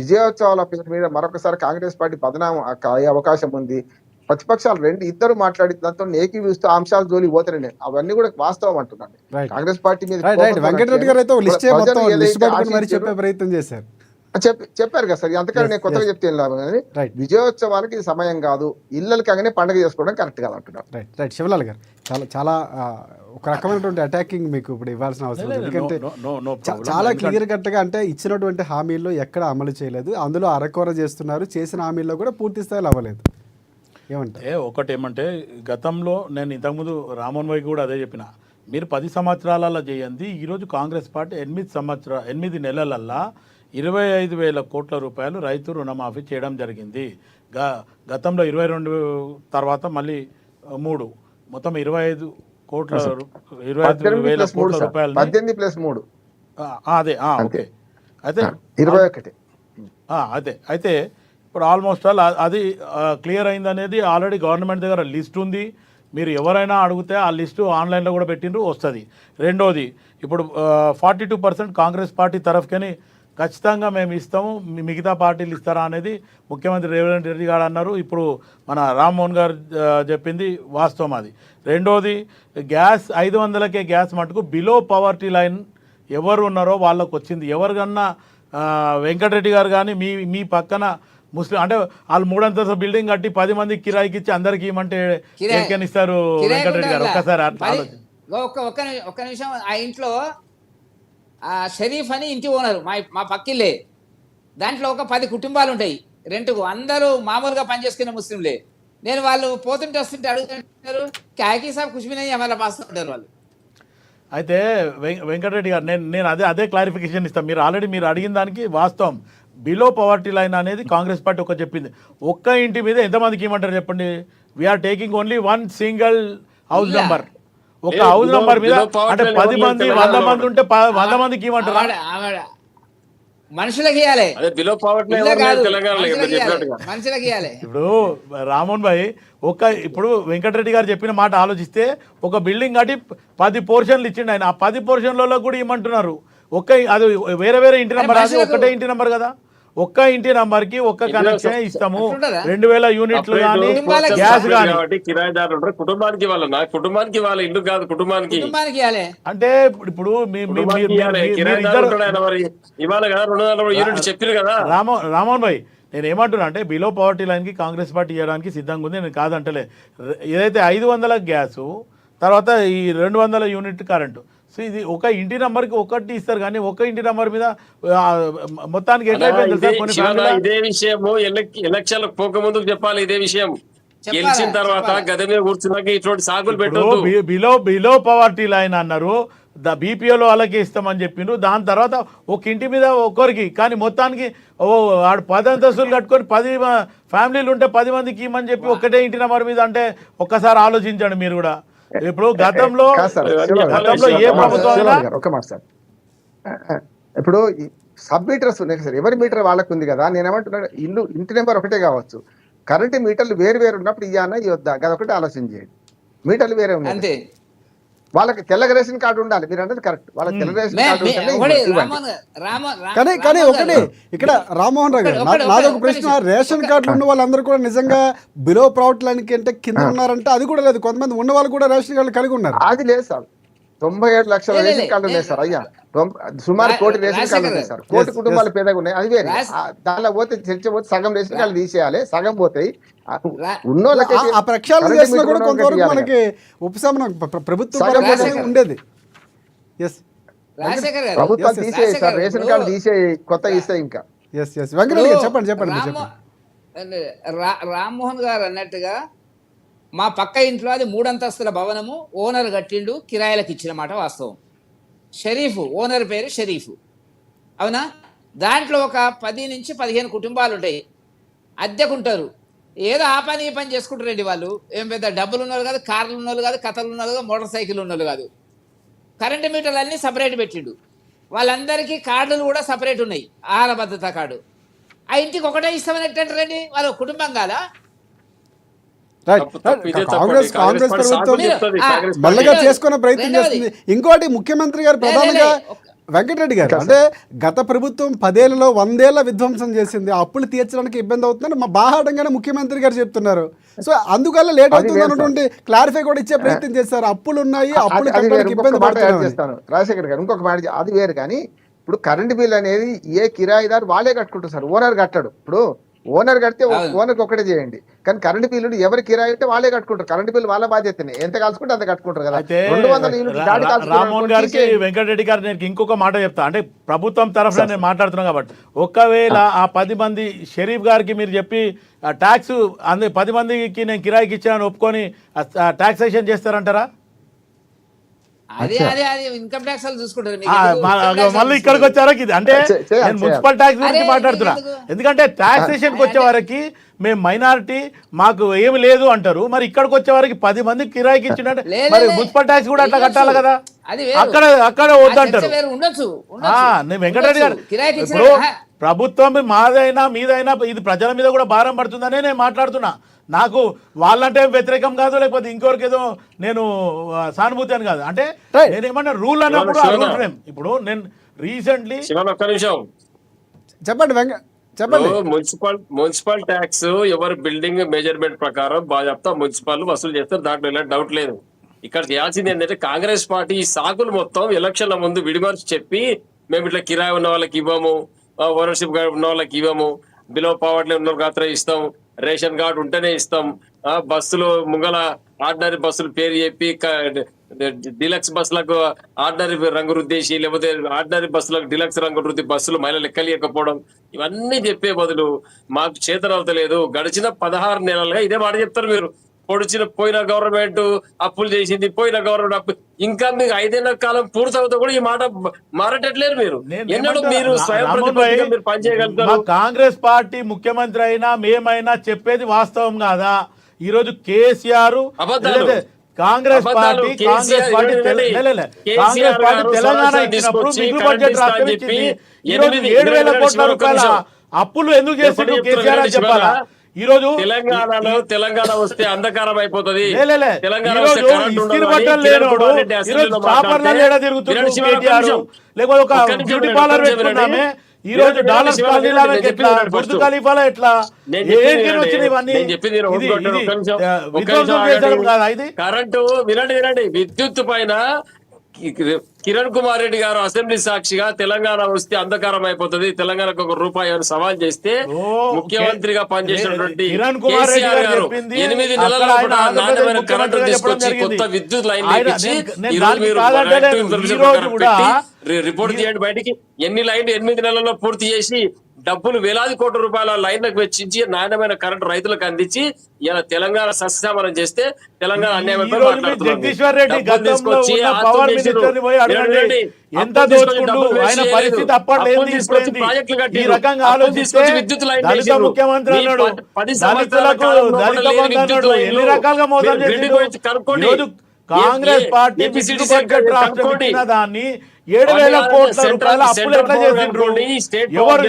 విజయోత్సవాల మీద మరొకసారి కాంగ్రెస్ పార్టీ బదనామం అయ్యే అవకాశం ఉంది. ప్రతిపక్షాలు ఇద్దరు మాట్లాడి దాంతో ఏకీవిస్తూ అంశాలు జోలి పోతారండి. అవన్నీ కూడా వాస్తవం అంటున్నాను. కాంగ్రెస్ పార్టీ మీద వెంకటరెడ్డి గారు అయితే చెప్పే ప్రయత్నం చేశారు, చెప్పారు కదా సార్. అంతకన్నా నేను కొత్తగా చెప్తే లాభం. విజయోత్సవానికి ఇది సమయం కాదు, ఇళ్ళకి అగానే పండుగ చేసుకోవడం కరెక్ట్ కాదు అంటున్నారు. రైట్ శివలాల్ గారు, చాలా ఒక రకమైనటువంటి అటాకింగ్ మీకు ఇప్పుడు ఇవ్వాల్సిన అవసరం లేదు. ఎందుకంటే చాలా క్లియర్ కట్గా అంటే ఇచ్చినటువంటి హామీల్లో ఎక్కడ అమలు చేయలేదు, అందులో అరకొర చేస్తున్నారు. చేసిన హామీల్లో కూడా పూర్తి స్థాయిలో అవ్వలేదు. ఒకటి ఏమంటే గతంలో నేను ఇంతకుముందు రామోహన్ వైకి కూడా అదే చెప్పిన, మీరు 10 సంవత్సరాలలో చేయండి. ఈరోజు కాంగ్రెస్ పార్టీ 8 నెలలల్లా 25,000 కోట్ల రూపాయలు రైతు రుణమాఫీ చేయడం జరిగింది. గతంలో 22 తర్వాత మళ్ళీ 3 మొత్తం 25 కోట్ల 25,000 కోట్ల రూపాయలు. 18 ప్లస్ 3 అదే ఓకే. అయితే 21 అదే అయితే ఇప్పుడు ఆల్మోస్ట్ ఆల్ అది క్లియర్ అయింది అనేది ఆల్రెడీ గవర్నమెంట్ దగ్గర లిస్ట్ ఉంది. మీరు ఎవరైనా అడిగితే ఆ లిస్టు ఆన్లైన్లో కూడా పెట్టిండ్రు, వస్తుంది. రెండోది ఇప్పుడు 42% కాంగ్రెస్ పార్టీ తరఫుకని ఖచ్చితంగా మేము ఇస్తాము, మిగతా పార్టీలు ఇస్తారా అనేది ముఖ్యమంత్రి రేవంత్ రెడ్డి గారు అన్నారు. ఇప్పుడు మన రామ్మోహన్ గారు చెప్పింది వాస్తవం అది. రెండోది గ్యాస్ 500కే గ్యాస్ మటుకు బిలో పవర్టీ లైన్ ఎవరు ఉన్నారో వాళ్ళకు వచ్చింది. ఎవరికన్నా వెంకటరెడ్డి గారు కానీ మీ పక్కన ముస్లిం అంటే వాళ్ళు 3 అంతస్తుల బిల్డింగ్ కట్టి 10 మందికి కిరాయికి ఇచ్చి అందరికి ఇవ్వమంటే కిరాయి- ఎవరికైనా ఇస్తారు కిరాయి వెంకటరెడ్డి గారు? కూడా ఒక్కసారి అట్లా పది- ఆలోచించండి. ఒక్క నిమిషం. ఆ ఇంట్లో ఆ షరీఫ్ అని ఇంటి ఓనరు మా పక్కిల్లే. దాంట్లో ఒక 10 కుటుంబాలు ఉంటాయి రెంట్కు. అందరూ మామూలుగా పనిచేసుకునే ముస్లింలే. నేను వాళ్ళు పోతుంటే వస్తుంటే అడుగుతుంటారు, క్యాకీ సాబ్ కుష్మినే అమల పాస్తుంటారు వాళ్ళు. అయితే వెంకటరెడ్డి గారు నేను అదే క్లారిఫికేషన్ ఇస్తాను. మీరు ఆల్రెడీ మీరు అడిగిన దానికి వాస్తవం. బిలో పవర్టీ లైన్ అనేది కాంగ్రెస్ పార్టీ ఒక చెప్పింది. ఒక్క ఇంటి మీద ఎంతమందికి ఇవ్వమంటారు చెప్పండి? We're taking only 1 single house ఇలా. నెంబర్. ఒక ఏ, హౌస్ below- నెంబర్ మీద below poverty అంటే line 10 ఎవరు మంది తెలంగాణలో 100 మంది ఉంటే 100 మందికి ఇవ్వమంటారా? ఆవిడ మనుషులకి ఇవ్వాలి, అదే బిలో పవర్టీ ఇళ్ళ కాదు, తెలంగాణలో మనుషులకి మీరు ఇవ్వాలి, చెప్పినట్టుగా. మనుషులకి ఇవ్వాలి. ఇప్పుడు రామోహన్ భాయ్ ఇప్పుడు వెంకటరెడ్డి గారు చెప్పిన మాట ఆలోచిస్తే ఒక బిల్డింగ్ కట్టి 10 పోర్షన్లు ఇచ్చిండు ఆయన. ఆ 10 పోర్షన్లలో కూడా ఇవ్వమంటున్నారు. అది వేరే వేరే ఇంటి నెంబర్, అది మనుషులకు- ఒకటే ఇంటి నెంబర్ కదా. ఒక్క ఇంటి నంబర్ కి ఒక్క కనెక్షన్ ఇస్తాము. అట్లుంటదా? 2000 యూనిట్లు కానీ కుటుంబాలకి గ్యాస్ కానీ. కాబట్టి కిరాయిదారులు ఉంటారు, కుటుంబానికి ఇవ్వాలన్నా, కుటుంబానికి ఇవ్వాలి, ఇల్లు కాదు కుటుంబానికి. కుటుంబానికి ఇవ్వాలి. అంటే ఇప్పుడు కుటుంబానికి ఇవ్వాలి. కిరాయిదారు ఉంటాడు ఆయన, మరి ఇవ్వాలి కదా. 200 యూనిట్ చెప్పారు కదా. రామోహన్ భాయ్ నేను ఏమంటున్నా అంటే బిలో పవర్టీ లైన్కి కాంగ్రెస్ పార్టీ చేయడానికి సిద్ధంగా ఉంది. నేను కాదంటలే. ఏదైతే 500 గ్యాసు, తర్వాత ఈ 200 యూనిట్ కరెంటు, సో ఇది ఒక ఇంటి నెంబర్కి ఒకటి ఇస్తారు కానీ ఒక ఇంటి నెంబర్ మీద మొత్తానికి ఎట్లయిపోయింది తెలుసా? కొన్ని ఫ్యామిలీల ఇదే విషయము ఎలక్షన్ పోకముందుకు చెప్పాలి. ఇదే విషయం చెప్పాలా? గెలిచిన తర్వాత చెప్పాలా? గద మీద కూర్చున్నాక ఇటువంటి సాగులు ఇప్పుడు పెట్టొద్దు. బిలో పవర్టీ లైన్ అన్నారు, బీపీఓలో వాళ్ళకి ఇస్తామని చెప్పిండ్రు. దాని తర్వాత ఒక ఇంటి మీద ఒక్కరికి, కానీ మొత్తానికి వాడు 10 అంతస్తులు కట్టుకొని 10 ఫ్యామిలీలు ఉంటే 10 మందికి ఇవ్వమని చెప్పి ఒకటే ఇంటి నెంబర్ మీద అంటే ఒక్కసారి ఆలోచించండి మీరు కూడా. ఇప్పుడు గతంలో కాదు సార్, గతంలో ఏ ప్రభుత్వం అయినా ఒక మాట సార్, ఇప్పుడు సబ్ మీటర్స్ ఉన్నాయి సార్, ఎవరి మీటర్ వాళ్ళకు ఉంది కదా. నేను ఏమంటున్నాను, ఇంటి నెంబర్ ఒకటే కావచ్చు, కరెంట్ మీటర్లు వేరు వేరు ఉన్నప్పుడు ఇవ్వనా ఇవ్వద్దా, అది ఒకటి ఆలోచన చేయండి. మీటర్లు వేరే ఉన్నాయి, అంతే. వాళ్ళకి తెల్ల రేషన్ కార్డు ఉండాలి. మీరు అంటే కరెక్ట్, వాళ్ళకి తెల్ల రేషన్ కార్డు ఉంటేనే ఒకటి ఇవ్వండి. కానీ ఒకటి ఇక్కడ రామ్మోహన్ రావు గారు, నాదొక ప్రశ్న. రేషన్ కార్డులు ఉన్న వాళ్ళందరూ కూడా నిజంగా బిలో పవర్టీ లైన్ కంటే కింద ఉన్నారంటే అది కూడా లేదు. కొంతమంది ఉన్న వాళ్ళు కూడా రేషన్ కార్డులు కలిగి ఉన్నారు. అది లేదు సార్, 97 లక్షల రేషన్ కార్డులు ఉన్నాయి సార్. అయ్యా సుమారు 1 కోటి రేషన్ కార్డులు ఉన్నాయి సార్. 1 కోటి కుటుంబాలు పేదగా ఉన్నాయి, అది వేరే. దానిలో పోతే చర్చపోతే సగం రేషన్ కార్డులు తీసేయాలి, సగం పోతాయి. ఉన్నోళ్ళకి ఆ ప్రక్షాళన చేసినా కూడా కొంతవరకు మనకి ఉపశమనం ప్రభుత్వం పరంగా ఉండేది. ఎస్ రాజశేఖర్ గారు, ప్రభుత్వాలు తీసేయి సార్, రేషన్ కార్డు తీసేయి, కొత్త ఇస్తాయి ఇంకా. ఎస్ ఎస్ వెంకటరెడ్డి గారు చెప్పండి మీరు చెప్పండి. రామ్మోహన్ గారు అన్నట్టుగా మా పక్క ఇంట్లో అది 3 అంతస్తుల భవనము, ఓనర్ కట్టిండు, కిరాయిలకు ఇచ్చిన మాట వాస్తవం. షరీఫ్ ఓనర్ పేరు షరీఫ్, అవునా? దాంట్లో ఒక 10 నుంచి 15 కుటుంబాలు ఉంటాయి, అద్దెకుంటారు. ఏదో ఆ పని ఈ పని చేసుకుంటారండి వాళ్ళు. ఏం పెద్ద డబ్బులు ఉన్నోళ్ళు కాదు, కార్లు ఉన్నోళ్ళు కాదు, కథలు ఉన్నోళ్ళు కాదు, మోటార్ సైకిల్ ఉన్నోళ్ళు కాదు. కరెంటు మీటర్లు అన్నీ సపరేట్ పెట్టిండు. వాళ్ళందరికీ కార్డులు కూడా సపరేట్ ఉన్నాయి, ఆహార భద్రతా కార్డు. ఆ ఇంటికి ఒకటే ఇస్తామని ఎట్టంటారండి? వాళ్ళ కుటుంబం కాదా? కాంగ్రెస్ ప్రభుత్వం మెల్లగా చేసుకునే ప్రయత్నం చేస్తుంది. ఇంకోటి ముఖ్యమంత్రి గారు ప్రధానంగా వెంకటరెడ్డి గారు అంటే గత ప్రభుత్వం 10 ఏళ్లలో 100 ఏళ్ల విధ్వంసం చేసింది, అప్పులు తీర్చడానికి ఇబ్బంది అవుతుందని మా బాహాటంగానే ముఖ్యమంత్రి గారు చెప్తున్నారు. సో అందువల్ల లేట్ అవుతుంది అన్నటువంటి క్లారిఫై కూడా ఇచ్చే ప్రయత్నం చేస్తారు. అప్పులు ఉన్నాయి, అప్పులు కట్టడానికి ఇబ్బంది పడుతున్నారు. రాజశేఖర్ గారు ఇంకొక మాట, అది వేరు. కానీ ఇప్పుడు కరెంట్ బిల్ అనేది ఏ కిరాయిదారు వాళ్ళే కట్టుకుంటారు సార్, ఓనర్ కట్టాడు. ఇప్పుడు ఓనర్ కడితే ఓనర్కి ఒకటే చేయండి, కానీ కరెంట్ బిల్లు ఎవరు కిరాయి అంటే వాళ్ళే కట్టుకుంటారు. కరెంట్ బిల్ వాళ్ళ బాధ్యతనే, ఎంత కాల్చుకుంటే అంత కట్టుకుంటారు కదా. 200 యూనిట్లు దాటి రామ్మోహన్ గారికి వెంకటరెడ్డి గారు నేను ఇంకొక మాట చెప్తా. అంటే ప్రభుత్వం తరఫున నేను మాట్లాడుతున్నాను కాబట్టి, ఒకవేళ ఆ 10 మంది షరీఫ్ గారికి మీరు చెప్పి ట్యాక్స్ 10 మందికి నేను కిరాయికి ఇచ్చానని ఒప్పుకొని టాక్సేషన్ చేస్తారంటారా? అదే ఇన్కమ్ ట్యాక్స్ వాళ్ళు చూసుకుంటారు. మళ్ళీ ఇక్కడికి వచ్చారా? ఇది అంటే నేను మున్సిపల్ ట్యాక్స్ గురించి మాట్లాడుతున్నా. ఎందుకంటే టాక్సేషన్కి వచ్చే వారికి మేము మైనారిటీ, మాకు ఏమి లేదు అంటారు. మరి ఇక్కడికి వచ్చే వారికి 10 మందికి కిరాయికి ఇచ్చిందంటే మరి మున్సిపల్ ట్యాక్స్ కూడా అట్లా కట్టాలి కదా. అక్కడ వద్దంటారు. నేను వెంకటరెడ్డి గారు ఇప్పుడు ప్రభుత్వం మాదైనా మీదైనా ఇది ప్రజల మీద కూడా భారం పడుతుందనే నేను మాట్లాడుతున్నా. నాకు వాళ్ళంటే వ్యతిరేకం కాదు, లేకపోతే ఇంకొకరికి ఏదో నేను సానుభూతి అని కాదు. అంటే నేనేమన్నా రూల్ అన్నప్పుడు ఆ రూల్ ఫ్రేమ్. ఇప్పుడు నేను రీసెంట్లీ ఒక్క నిమిషం చెప్పండి చెప్పండి. మున్సిపల్ ట్యాక్స్ ఎవరు బిల్డింగ్ మెజర్మెంట్ ప్రకారం బాగా మున్సిపల్ వసూలు చేస్తారు, దాంట్లో ఎలాంటి డౌట్ లేదు. ఇక్కడ చేయాల్సింది ఏంటంటే కాంగ్రెస్ పార్టీ ఈ సాకులు మొత్తం ఎలక్షన్ల ముందు విడిమర్చి చెప్పి మేము ఇట్లా కిరాయి ఉన్న వాళ్ళకి ఇవ్వము, ఓనర్షిప్ ఉన్న వాళ్ళకి ఇవ్వము, బిలో పవర్టీ ఉన్న మాత్రం ఇస్తాం, రేషన్ కార్డు ఉంటేనే ఇస్తాం, బస్సులు ముంగల ఆర్డినరీ బస్సులు పేరు చెప్పి డిలక్స్ బస్సులకు ఆర్డినరీ రంగు రుద్దేసి, లేకపోతే ఆర్డినరీ బస్సులకు డిలక్స్ రంగు రుద్ది బస్సులు మహిళలు ఎక్కలేకపోవడం, ఇవన్నీ చెప్పే బదులు మాకు చేతనవుతలేదు, గడిచిన 16 నెలలుగా ఇదే మాట చెప్తారు మీరు. పోయిన గవర్నమెంట్ అప్పులు చేసింది, పోయిన గవర్నమెంట్ అప్పు, ఇంకా మీకు 5 ఏళ్ల కాలం పూర్తవుతా కూడా ఈ మాట మారటట్లేరు మీరు. ఎన్నడూ మీరు స్వయం ప్రతిపత్తిగా మీరు పనిచేయగలుగుతారు. కాంగ్రెస్ పార్టీ ముఖ్యమంత్రి అయినా మేమైనా చెప్పేది వాస్తవం కాదా? ఈ రోజు కేసీఆర్ కాంగ్రెస్ పార్టీ తెలంగాణ ఇచ్చినప్పుడు మిగులు బడ్జెట్ రాష్ట్రం ఇచ్చింది. ఈ రోజు 7,000 కోట్ల రూపాయల అప్పులు ఎందుకు చేసిండు కేసీఆర్ అని చెప్పాలా? ఈ రోజు తెలంగాణ వస్తే అంధకారం అయిపోతుంది, తెలంగాణ లేకపోతే ఒక బ్యూటీ పార్లర్ పెట్టుకున్నామే, ఈ రోజు డాలర్స్ ఎట్లా, బుర్జ్ ఖలీఫాలో ఎట్లా, కరెంటు వినండి, విద్యుత్ పైన కిరణ్ కుమార్ రెడ్డి గారు అసెంబ్లీ సాక్షిగా తెలంగాణ వస్తే అంధకారం అయిపోతుంది, తెలంగాణకు 1 రూపాయి అని సవాల్ చేస్తే ముఖ్యమంత్రిగా పనిచేసినటువంటి కేసీఆర్ గారు 8 నెలల నాణ్యమైన కరెంటు తీసుకొచ్చి కొత్త విద్యుత్ లైన్ ఇచ్చి రిపోర్ట్ చేయండి బయటికి. ఎన్ని లైన్లు 8 నెలల్లో పూర్తి చేసి డబ్బులు వేలాది కోట్ల రూపాయల లైన్లకు వెచ్చించి నాణ్యమైన కరెంటు రైతులకు అందించి ఇలా తెలంగాణ సస్యశామనం చేస్తే తెలంగాణ అన్యాయం విద్యుత్ లైన్ కాంగ్రెస్ పార్టీ దాన్ని 7,000 కోట్ల రూపాయల అప్పులు ఎట్లా చేసిండ్రు?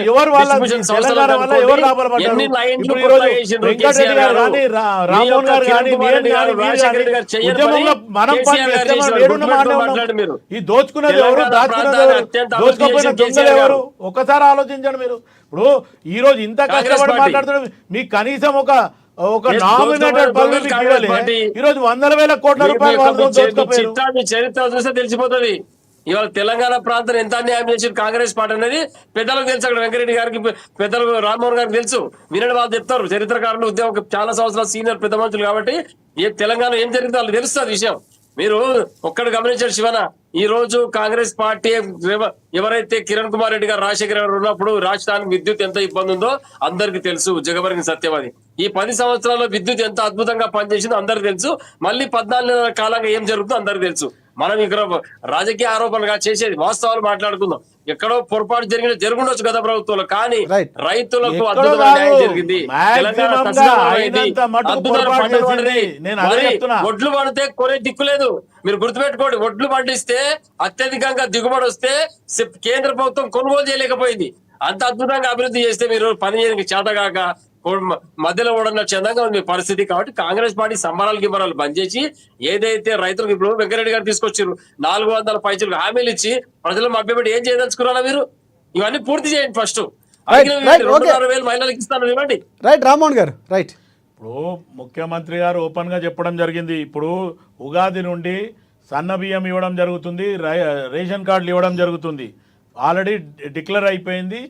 ఎవరు వాళ్ళ తెలంగాణ వల్ల ఎవరు లాభపడ్డారు? ఇప్పుడు ఈ రోజు వెంకటరెడ్డి గారు కానీ, రామ్మోహన్ గారు కానీ, ఉద్యమంలో మనం ఈ దోచుకున్నది ఎవరు, దోచుకోపోయిన దొంగలు ఎవరు? ఒక్కసారి ఆలోచించండి మీరు. ఇప్పుడు ఈ రోజు ఇంత కష్టపడి మాట్లాడుతున్నారు, మీకు కనీసం ఒక నామినేటెడ్ పదవి ఈ రోజు 100,000 కోట్ల రూపాయలు చరిత్ర చూస్తే తెలిసిపోతుంది. ఇవాళ తెలంగాణ ప్రాంతం ఎంత అన్యాయం చేసింది కాంగ్రెస్ పార్టీ అనేది పెద్దలకు తెలుసు. అక్కడ వెంకరెడ్డి గారికి, పెద్దలకు రామ్మోహన్ గారికి తెలుసు. వినని వాళ్ళు చెప్తారు, చరిత్రకారులు, ఉద్యోగం చాలా సంవత్సరాలు సీనియర్ పెద్ద మనుషులు కాబట్టి తెలంగాణ ఏం జరిగిందో వాళ్ళకి తెలుస్తుంది విషయం. మీరు ఒక్కడు గమనించారు శివన, ఈ రోజు కాంగ్రెస్ పార్టీ ఎవరైతే కిరణ్ కుమార్ రెడ్డి గారు, రాజశేఖర గారు ఉన్నప్పుడు రాష్ట్రానికి విద్యుత్ ఎంత ఇబ్బంది ఉందో అందరికి తెలుసు, జగబరిని సత్యం అది. ఈ 10 సంవత్సరాల్లో విద్యుత్ ఎంత అద్భుతంగా పనిచేసిందో అందరికి తెలుసు. మళ్ళీ 14 నెలల కాలంగా ఏం జరుగుతుందో అందరికి తెలుసు. మనం ఇక్కడ రాజకీయ ఆరోపణలుగా చేసేది వాస్తవాలు మాట్లాడుకుందాం. ఎక్కడో పొరపాటు జరుగుండొచ్చు గత ప్రభుత్వంలో, కానీ రైతులకు అద్భుతమైన న్యాయం జరిగింది. ఒడ్లు పడితే కొనే దిక్కులేదు. మీరు గుర్తుపెట్టుకోండి, ఒడ్లు పండిస్తే అత్యధికంగా దిగుబడి వస్తే కేంద్ర ప్రభుత్వం కొనుగోలు చేయలేకపోయింది. అంత అద్భుతంగా అభివృద్ధి చేస్తే మీరు పని చేయడానికి చేతగాక మధ్యలో కూడా చందంగా ఉంది మీ పరిస్థితి. కాబట్టి కాంగ్రెస్ పార్టీ సంబరాలు గిమ్మరాలు బంద్ చేసి ఏదైతే రైతులకు ఇప్పుడు వెంకరెడ్డి గారు తీసుకొచ్చారు 400 పైసలు హామీలు ఇచ్చి ప్రజలు మభ్యపెట్టి ఏం చేయదలుచుకున్నారా మీరు? ఇవన్నీ పూర్తి చేయండి ఫస్ట్. 260,000 మహిళలకు ఇస్తాను ఇవ్వండి. రైట్ రామ్మోహన్ గారు, రైట్. ఇప్పుడు ముఖ్యమంత్రి గారు ఓపెన్ గా చెప్పడం జరిగింది. ఇప్పుడు ఉగాది నుండి సన్న బియ్యం ఇవ్వడం జరుగుతుంది, రేషన్ కార్డులు ఇవ్వడం జరుగుతుంది. ఆల్రెడీ డిక్లేర్ అయిపోయింది.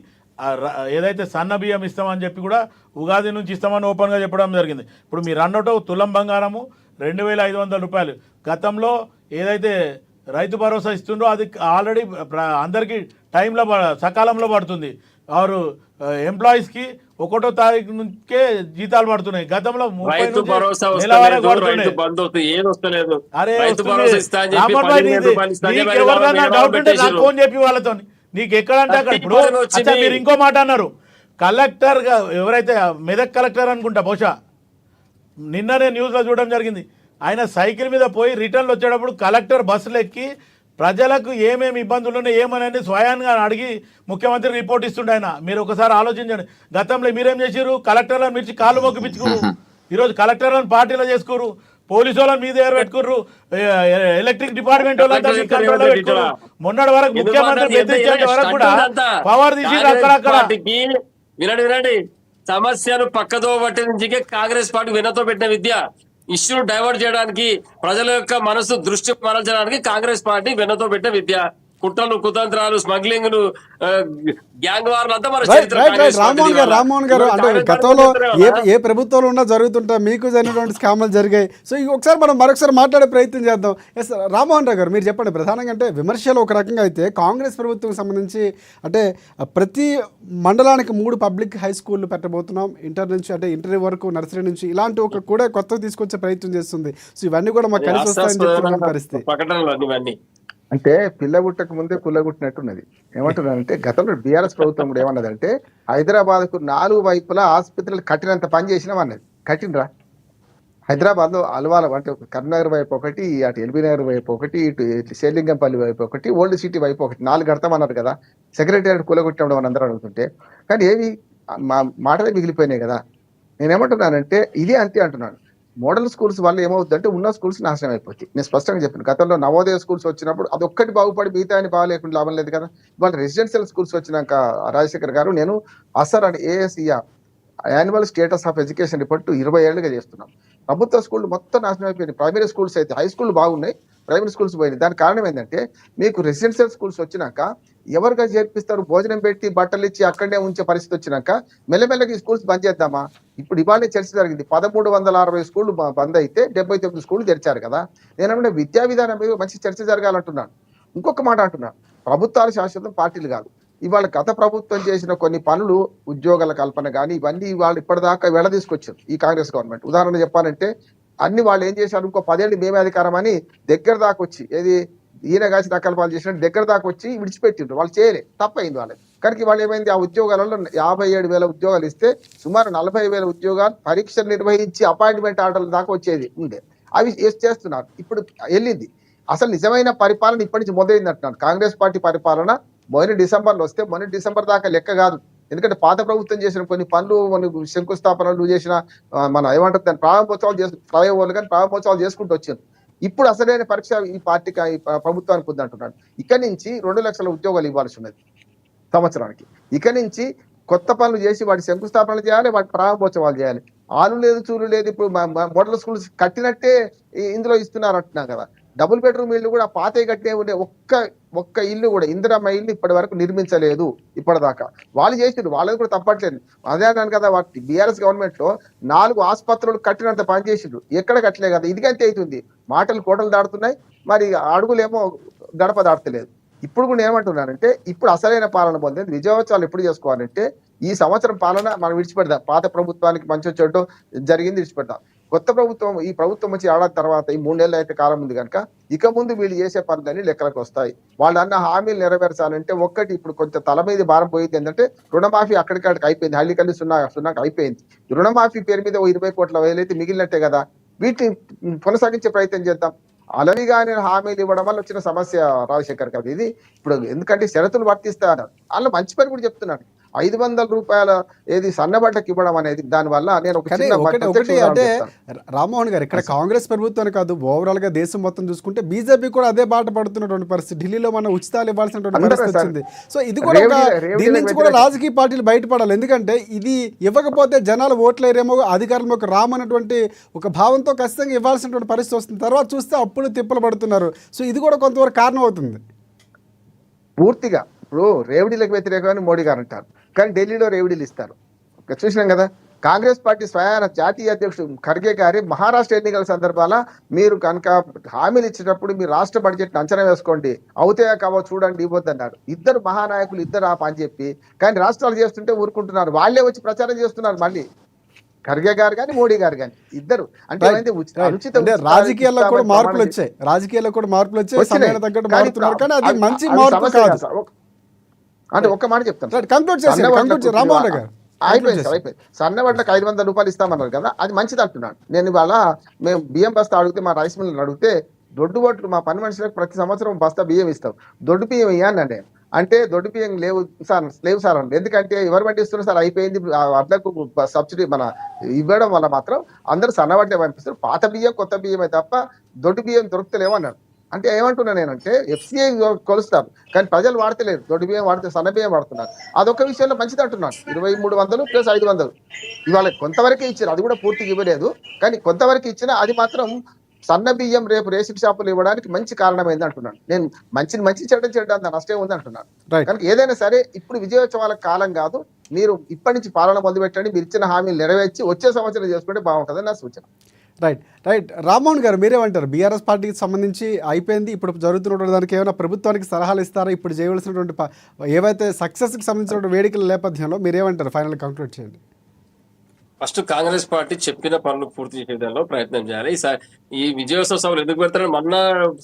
ఏదైతే సన్న బియ్యం ఇస్తామని చెప్పి కూడా ఉగాది నుంచి ఇస్తామని ఓపెన్గా చెప్పడం జరిగింది. ఇప్పుడు మీరు అన్నట్టు తులం బంగారము 2,500 రూపాయలు. గతంలో ఏదైతే రైతు భరోసా ఇస్తుండో అది ఆల్రెడీ అందరికీ టైంలో సకాలంలో పడుతుంది. వారు ఎంప్లాయీస్కి 1వ తారీఖు నుంచే జీతాలు పడుతున్నాయి. గతంలో 30 ఫోన్ చెప్పి వాళ్ళతో నీకు ఎక్కడంటే అక్కడ. ఇప్పుడు మీరు ఇంకో మాట అన్నారు, కలెక్టర్ ఎవరైతే మెదక్ కలెక్టర్ అనుకుంటా బహుశా, నిన్ననే న్యూస్లో చూడడం జరిగింది. ఆయన సైకిల్ మీద పోయి రిటర్న్లో వచ్చేటప్పుడు కలెక్టర్ బస్సులు ఎక్కి ప్రజలకు ఏమేమి ఇబ్బందులు ఉన్నాయి ఏమనేది స్వయంగా అడిగి ముఖ్యమంత్రి రిపోర్ట్ ఇస్తుండే ఆయన. మీరు ఒకసారి ఆలోచించండి, గతంలో మీరేం చేసారు? కలెక్టర్లను మిర్చి కాళ్ళు మొక్కిపించుకోరు. ఈరోజు కలెక్టర్లను పార్టీలో చేసుకోరు, పోలీసు వాళ్ళని మీద ఎవరు పెట్టుకుర్రు, ఎలక్ట్రిక్ డిపార్ట్మెంట్ వాళ్ళంతా పెట్టుకున్నారు. మొన్నటి వరకు ముఖ్యమంత్రి బెదిరించే వరకు కూడా పవర్ తీసి అక్కడక్కడ. వినండి, సమస్యను పక్కదో పట్టే నుంచి కాంగ్రెస్ పార్టీ వెనతో పెట్టిన విద్య, ఇష్యూను డైవర్ట్ చేయడానికి, ప్రజల యొక్క మనసు దృష్టి మరల్చడానికి కాంగ్రెస్ పార్టీ వెనతో పెట్టిన విద్య. కుట్రలు కుతంత్రాలు స్మగ్లింగ్ గ్యాంగ్ వార్లు అంతా మన రైట్ చరిత్ర రైట్ కాంగ్రెస్ రైట్ పార్టీది ఇవాళ. రామ్మోహన్ గారు ఇవాళ అంటే కాంగ్రెస్ గతంలో పార్టీ చెప్తారు కదా, ఏ ప్రభుత్వంలో ఉన్నా జరుగుతుంటా మీకు జరిగినటువంటి స్కామ్లు జరిగాయి. సో ఇవి ఒకసారి మనం మరొకసారి మాట్లాడే ప్రయత్నం చేద్దాం. ఎస్ రామ్మోహన్ రావు గారు మీరు చెప్పండి. ప్రధానంగా అంటే విమర్శలు ఒక రకంగా అయితే కాంగ్రెస్ ప్రభుత్వం సంబంధించి అంటే ప్రతి మండలానికి 3 పబ్లిక్ హై స్కూళ్ళు పెట్టబోతున్నాం, ఇంటర్ నుంచి అంటే ఇంటర్ వరకు నర్సరీ నుంచి ఇలాంటి ఒక కూడా కొత్తగా తీసుకొచ్చే ప్రయత్నం చేస్తుంది. సో ఇవన్నీ కూడా మాకు కలిసి వస్తాయని చెప్తున్న పరిస్థితి. ప్రకటనలు అన్ని ఇవన్నీ. అంటే పిల్ల గుట్టక ముందే పుల్ల గుట్టినట్టున్నది. ఏమంటున్నారంటే గతంలో బీఆర్ఎస్ ప్రభుత్వం కూడా ఏమన్నదంటే హైదరాబాద్ కు 4 వైపులా ఆసుపత్రులు కట్టినంత పని చేసినాం అన్నది. కట్టినరా? హైదరాబాద్ లో అల్వాల అంటే కరీంనగర్ వైపు ఒకటి, అటు ఎల్బీ నగర్ వైపు ఒకటి, ఇటు శేలింగంపల్లి వైపు ఒకటి, ఓల్డ్ సిటీ వైపు ఒకటి 4 కడతామన్నారు కదా. సెక్రటరీ కూలగొట్టినప్పుడు మన అందరూ అడుగుతుంటే కానీ ఏవి మా మాటలే మిగిలిపోయినాయి కదా. నేనేమంటున్నానంటే ఇది అంతే అంటున్నాను. మోడల్ స్కూల్స్ వల్ల ఏమవుతుందంటే ఉన్న స్కూల్స్ నాశనం అయిపోతాయి. నేను స్పష్టంగా చెప్పాను. గతంలో నవోదయ స్కూల్స్ వచ్చినప్పుడు అది ఒక్కటి బాగుపడి మిగతా అని బాగాలేకుండా లాభం లేదు కదా. ఇవాళ రెసిడెన్షియల్ స్కూల్స్ వచ్చినాక రాజశేఖర్ గారు నేను అసర్ అని ASER annual status of education report 20 ఏళ్ళుగా చేస్తున్నాం. ప్రభుత్వ స్కూళ్ళు మొత్తం నాశనం అయిపోయినాయి. ప్రైమరీ స్కూల్స్ అయితే హై స్కూల్ బాగున్నాయి, ప్రైమరీ స్కూల్స్ పోయినాయి. దానికి కారణం ఏంటంటే మీకు రెసిడెన్షియల్ స్కూల్స్ వచ్చినాక ఎవరిగా చేర్పిస్తారు? భోజనం పెట్టి బట్టలు ఇచ్చి అక్కడనే ఉంచే పరిస్థితి వచ్చినాక మెల్లమెల్లగా ఈ స్కూల్స్ బంద్ చేద్దామా? ఇప్పుడు ఇవాళ చర్చ జరిగింది. 1360 స్కూళ్ళు బంద్ అయితే 79 స్కూళ్ళు తెరిచారు కదా. నేనంటే విద్యా విధానం మీద మంచి చర్చ జరగాలంటున్నాను. ఇంకొక మాట అంటున్నాను, ప్రభుత్వాలు శాశ్వతం, పార్టీలు కాదు. ఇవాళ గత ప్రభుత్వం చేసిన కొన్ని పనులు, ఉద్యోగాల కల్పన కానీ ఇవన్నీ వాళ్ళు ఇప్పటిదాకా వెళ తీసుకొచ్చారు ఈ కాంగ్రెస్ గవర్నమెంట్. ఉదాహరణ చెప్పాలంటే అన్ని వాళ్ళు ఏం చేశారు, ఇంకో 10 ఏళ్ళు మేమే అధికారం అని దగ్గర దాకా వచ్చి ఏది ఈయన కాసి నకల్పాలు చేసినట్టు దగ్గర దాకా వచ్చి విడిచిపెట్టిండ్రు. వాళ్ళు చేయలే, తప్పైంది వాళ్ళకి. కనుక వాళ్ళు ఏమైంది, ఆ ఉద్యోగాలలో 57,000 ఉద్యోగాలు ఇస్తే సుమారు 40,000 ఉద్యోగాలు పరీక్షలు నిర్వహించి అపాయింట్మెంట్ ఆర్డర్ల దాకా వచ్చేది ఉండే. అవి చేస్తున్నారు. ఇప్పుడు వెళ్ళింది. అసలు నిజమైన పరిపాలన ఇప్పటి నుంచి మొదలైంది అంటున్నాను. కాంగ్రెస్ పార్టీ పరిపాలన మొన్న డిసెంబర్లో వస్తే మొన్న డిసెంబర్ దాకా లెక్క కాదు. ఎందుకంటే పాత ప్రభుత్వం చేసిన కొన్ని పనులు, మనకు శంకుస్థాపనలు చేసిన మన ఏమంటారు దాని ప్రారంభోత్సవాలు కానీ ప్రారంభోత్సవాలు చేసుకుంటూ వచ్చారు. ఇప్పుడు అసలైన పరీక్ష ఈ పార్టీకి ఈ ప్రభుత్వానికి ఉంది అంటున్నాడు. ఇక్కడి నుంచి 2 లక్షల ఉద్యోగాలు ఇవ్వాల్సి ఉన్నది సంవత్సరానికి. ఇక నుంచి కొత్త పనులు చేసి వాటి శంకుస్థాపనలు చేయాలి, వాటి ప్రారంభోత్సవాలు చేయాలి. ఆలు లేదు చూలు లేదు. ఇప్పుడు మోడల్ స్కూల్స్ కట్టినట్టే ఇందులో ఇస్తున్నారు అంటున్నాం కదా. డబుల్ బెడ్రూమ్ ఇల్లు కూడా పాతే కట్టే ఉండే ఒక్క ఇల్లు కూడా ఇందిరమ్మ ఇల్లు ఇప్పటి వరకు నిర్మించలేదు ఇప్పటిదాకా. వాళ్ళు చేసిరు, వాళ్ళది కూడా తప్పట్లేదు. అదే అన్నాను కదా, వాటి బీఆర్ఎస్ గవర్నమెంట్ లో 4 ఆసుపత్రులు కట్టినంత పని చేసిండ్రు. ఎక్కడ కట్టలే కదా. ఇదిగంతే అవుతుంది. మాటలు కోటలు దాడుతున్నాయి, మరి అడుగులేమో గడప దాటలేదు. ఇప్పుడు కూడా ఏమంటున్నానంటే ఇప్పుడు అసలైన పాలన పొందేది విజయోత్సవాలు ఎప్పుడు చేసుకోవాలంటే ఈ సంవత్సరం పాలన మనం విడిచిపెడదాం. పాత ప్రభుత్వానికి మంచి వచ్చేటో జరిగింది, విడిచిపెడదాం. కొత్త ప్రభుత్వం, ఈ ప్రభుత్వం వచ్చి ఏడాది తర్వాత ఈ 3 నెలలు అయితే కాలం ఉంది కనుక ఇక ముందు వీళ్ళు చేసే పనులన్నీ లెక్కలకు వస్తాయి. వాళ్ళు అన్న హామీలు నెరవేర్చాలంటే ఒక్కటి ఇప్పుడు కొంచెం తల మీద భారం పోయింది ఏంటంటే రుణమాఫీ అక్కడికి అయిపోయింది. హల్లికల్లి సున్నాకి అయిపోయింది. రుణమాఫీ పేరు మీద 20 కోట్ల వేలైతే మిగిలినట్టే కదా. వీటిని కొనసాగించే ప్రయత్నం చేద్దాం. అలవిగానే హామీలు ఇవ్వడం వల్ల వచ్చిన సమస్య రాజశేఖర్ గారు ఇది. ఇప్పుడు ఎందుకంటే షరతులు వర్తిస్తాయన్నారు. వాళ్ళు మంచి పని కూడా చెప్తున్నాడు. 500 రూపాయల ఏది సన్నబడ్డకి ఇవ్వడం అనేది దానివల్ల నేను ఒక చిన్న ఒకటి అంటే రామ్మోహన్ గారు ఇక్కడ కాంగ్రెస్ ప్రభుత్వాన్ని కాదు, ఓవరాల్ గా దేశం మొత్తం చూసుకుంటే బీజేపీ కూడా అదే బాట పడుతున్నటువంటి పరిస్థితి. ఢిల్లీలో మనం ఉచితాలు ఇవ్వాల్సినటువంటి పరిస్థితి వచ్చింది. సో ఇది కూడా దీని నుంచి కూడా రాజకీయ పార్టీలు బయటపడాలి. ఎందుకంటే ఇది ఇవ్వకపోతే జనాలు ఓట్లేరేమో, అధికారంలోకి రామన్నటువంటి ఒక భావంతో ఖచ్చితంగా ఇవ్వాల్సినటువంటి పరిస్థితి వస్తుంది. తర్వాత చూస్తే అప్పుడు తిప్పలు పడుతున్నారు. సో ఇది కూడా కొంతవరకు కారణం అవుతుంది పూర్తిగా. ఇప్పుడు రేవడీలకు వ్యతిరేకమని మోడీ గారు అంటారు, కానీ ఢిల్లీలో రేవడీలు ఇస్తారు. చూసినాం కదా. కాంగ్రెస్ పార్టీ స్వయాన జాతీయ అధ్యక్షుడు ఖర్గే గారి మహారాష్ట్ర ఎన్నికల సందర్భాల మీరు కనుక హామీలు ఇచ్చేటప్పుడు మీరు రాష్ట్ర బడ్జెట్ అంచనా వేసుకోండి, అవుతాయా కావో చూడండి, ఇవ్వద్దన్నారు. ఇద్దరు మహానాయకులు ఇద్దరు ఆ పని చెప్పి, కానీ రాష్ట్రాలు చేస్తుంటే ఊరుకుంటున్నారు. వాళ్ళే వచ్చి ప్రచారం చేస్తున్నారు. మళ్ళీ ఖర్గే గారు కానీ మోడీ గారు కానీ ఇద్దరు అంటే రాజకీయాల్లో కూడా మార్పులు వచ్చాయి. రాజకీయాల్లో కూడా మార్పులు వచ్చాయి, సమయానికి తగ్గట్టు మారుతున్నారు. కానీ అది మంచి మార్పు కాదు. అంటే ఒక్క మాట చెప్తాను, అయిపోయింది. సన్నబడ్లకు 500 రూపాయలు ఇస్తామన్నారు కదా, అది మంచిది అంటున్నాను నేను. ఇవాళ మేము బియ్యం బస్తా అడిగితే, మా రైస్ మిల్లు అడిగితే దొడ్డు బొట్లు మా పని మనుషులకు ప్రతి సంవత్సరం బస్తా బియ్యం ఇస్తాం, దొడ్డు బియ్యం ఇవ్వనండి అంటే దొడ్డు బియ్యం లేవు సార్ అండి. ఎందుకంటే ఎవరు పండిస్తున్నారు సార్, అయిపోయింది. అట్లకు సబ్సిడీ మన ఇవ్వడం వల్ల మాత్రం అందరూ సన్నబడ్డే పంపిస్తారు. పాత బియ్యం కొత్త బియ్యమే తప్ప దొడ్డు బియ్యం దొరుకుతలేవు అన్నాడు. అంటే ఏమంటున్నా నేనంటే ఎఫ్సిఐ కొలుస్తారు, కానీ ప్రజలు వాడతలేరు. దొడ్డు బియ్యం వాడితే సన్న బియ్యం వాడుతున్నారు. అదొక విషయంలో మంచిది అంటున్నాను. 2300 ప్లస్ 500 ఇవాళ కొంతవరకే ఇచ్చారు, అది కూడా పూర్తిగా ఇవ్వలేదు. కానీ కొంతవరకు ఇచ్చినా అది మాత్రం సన్న బియ్యం రేపు రేషన్ షాపులు ఇవ్వడానికి మంచి కారణమైంది అంటున్నాను. నేను మంచి చెడ్డ అంత నష్టం ఉంది అంటున్నాను. రైట్ కనుక ఏదైనా సరే ఇప్పుడు విజయోత్సవాల కాలం కాదు, మీరు ఇప్పటి నుంచి పాలన మొదలుపెట్టండి, మీరు ఇచ్చిన హామీలు నెరవేర్చి వచ్చే సంవత్సరం చేసుకుంటే బాగుంటుందని నా సూచన. రైట్ రామ్మోహన్ గారు మీరేమంటారు? బీఆర్ఎస్ పార్టీకి సంబంధించి అయిపోయింది, ఇప్పుడు జరుగుతున్నటువంటి దానికి ఏమైనా ప్రభుత్వానికి సలహాలు ఇస్తారా? ఇప్పుడు చేయవలసినటువంటి ఏవైతే సక్సెస్కి సంబంధించినటువంటి వేడుకల నేపథ్యంలో మీరేమంటారు? ఫైనల్ కంక్లూడ్ చేయండి. ఫస్ట్ కాంగ్రెస్ పార్టీ చెప్పిన పనులు పూర్తి చేయడంలో ప్రయత్నం చేయాలి. ఈ విజయోత్సవ సభలు ఎందుకు పెడతారని మొన్న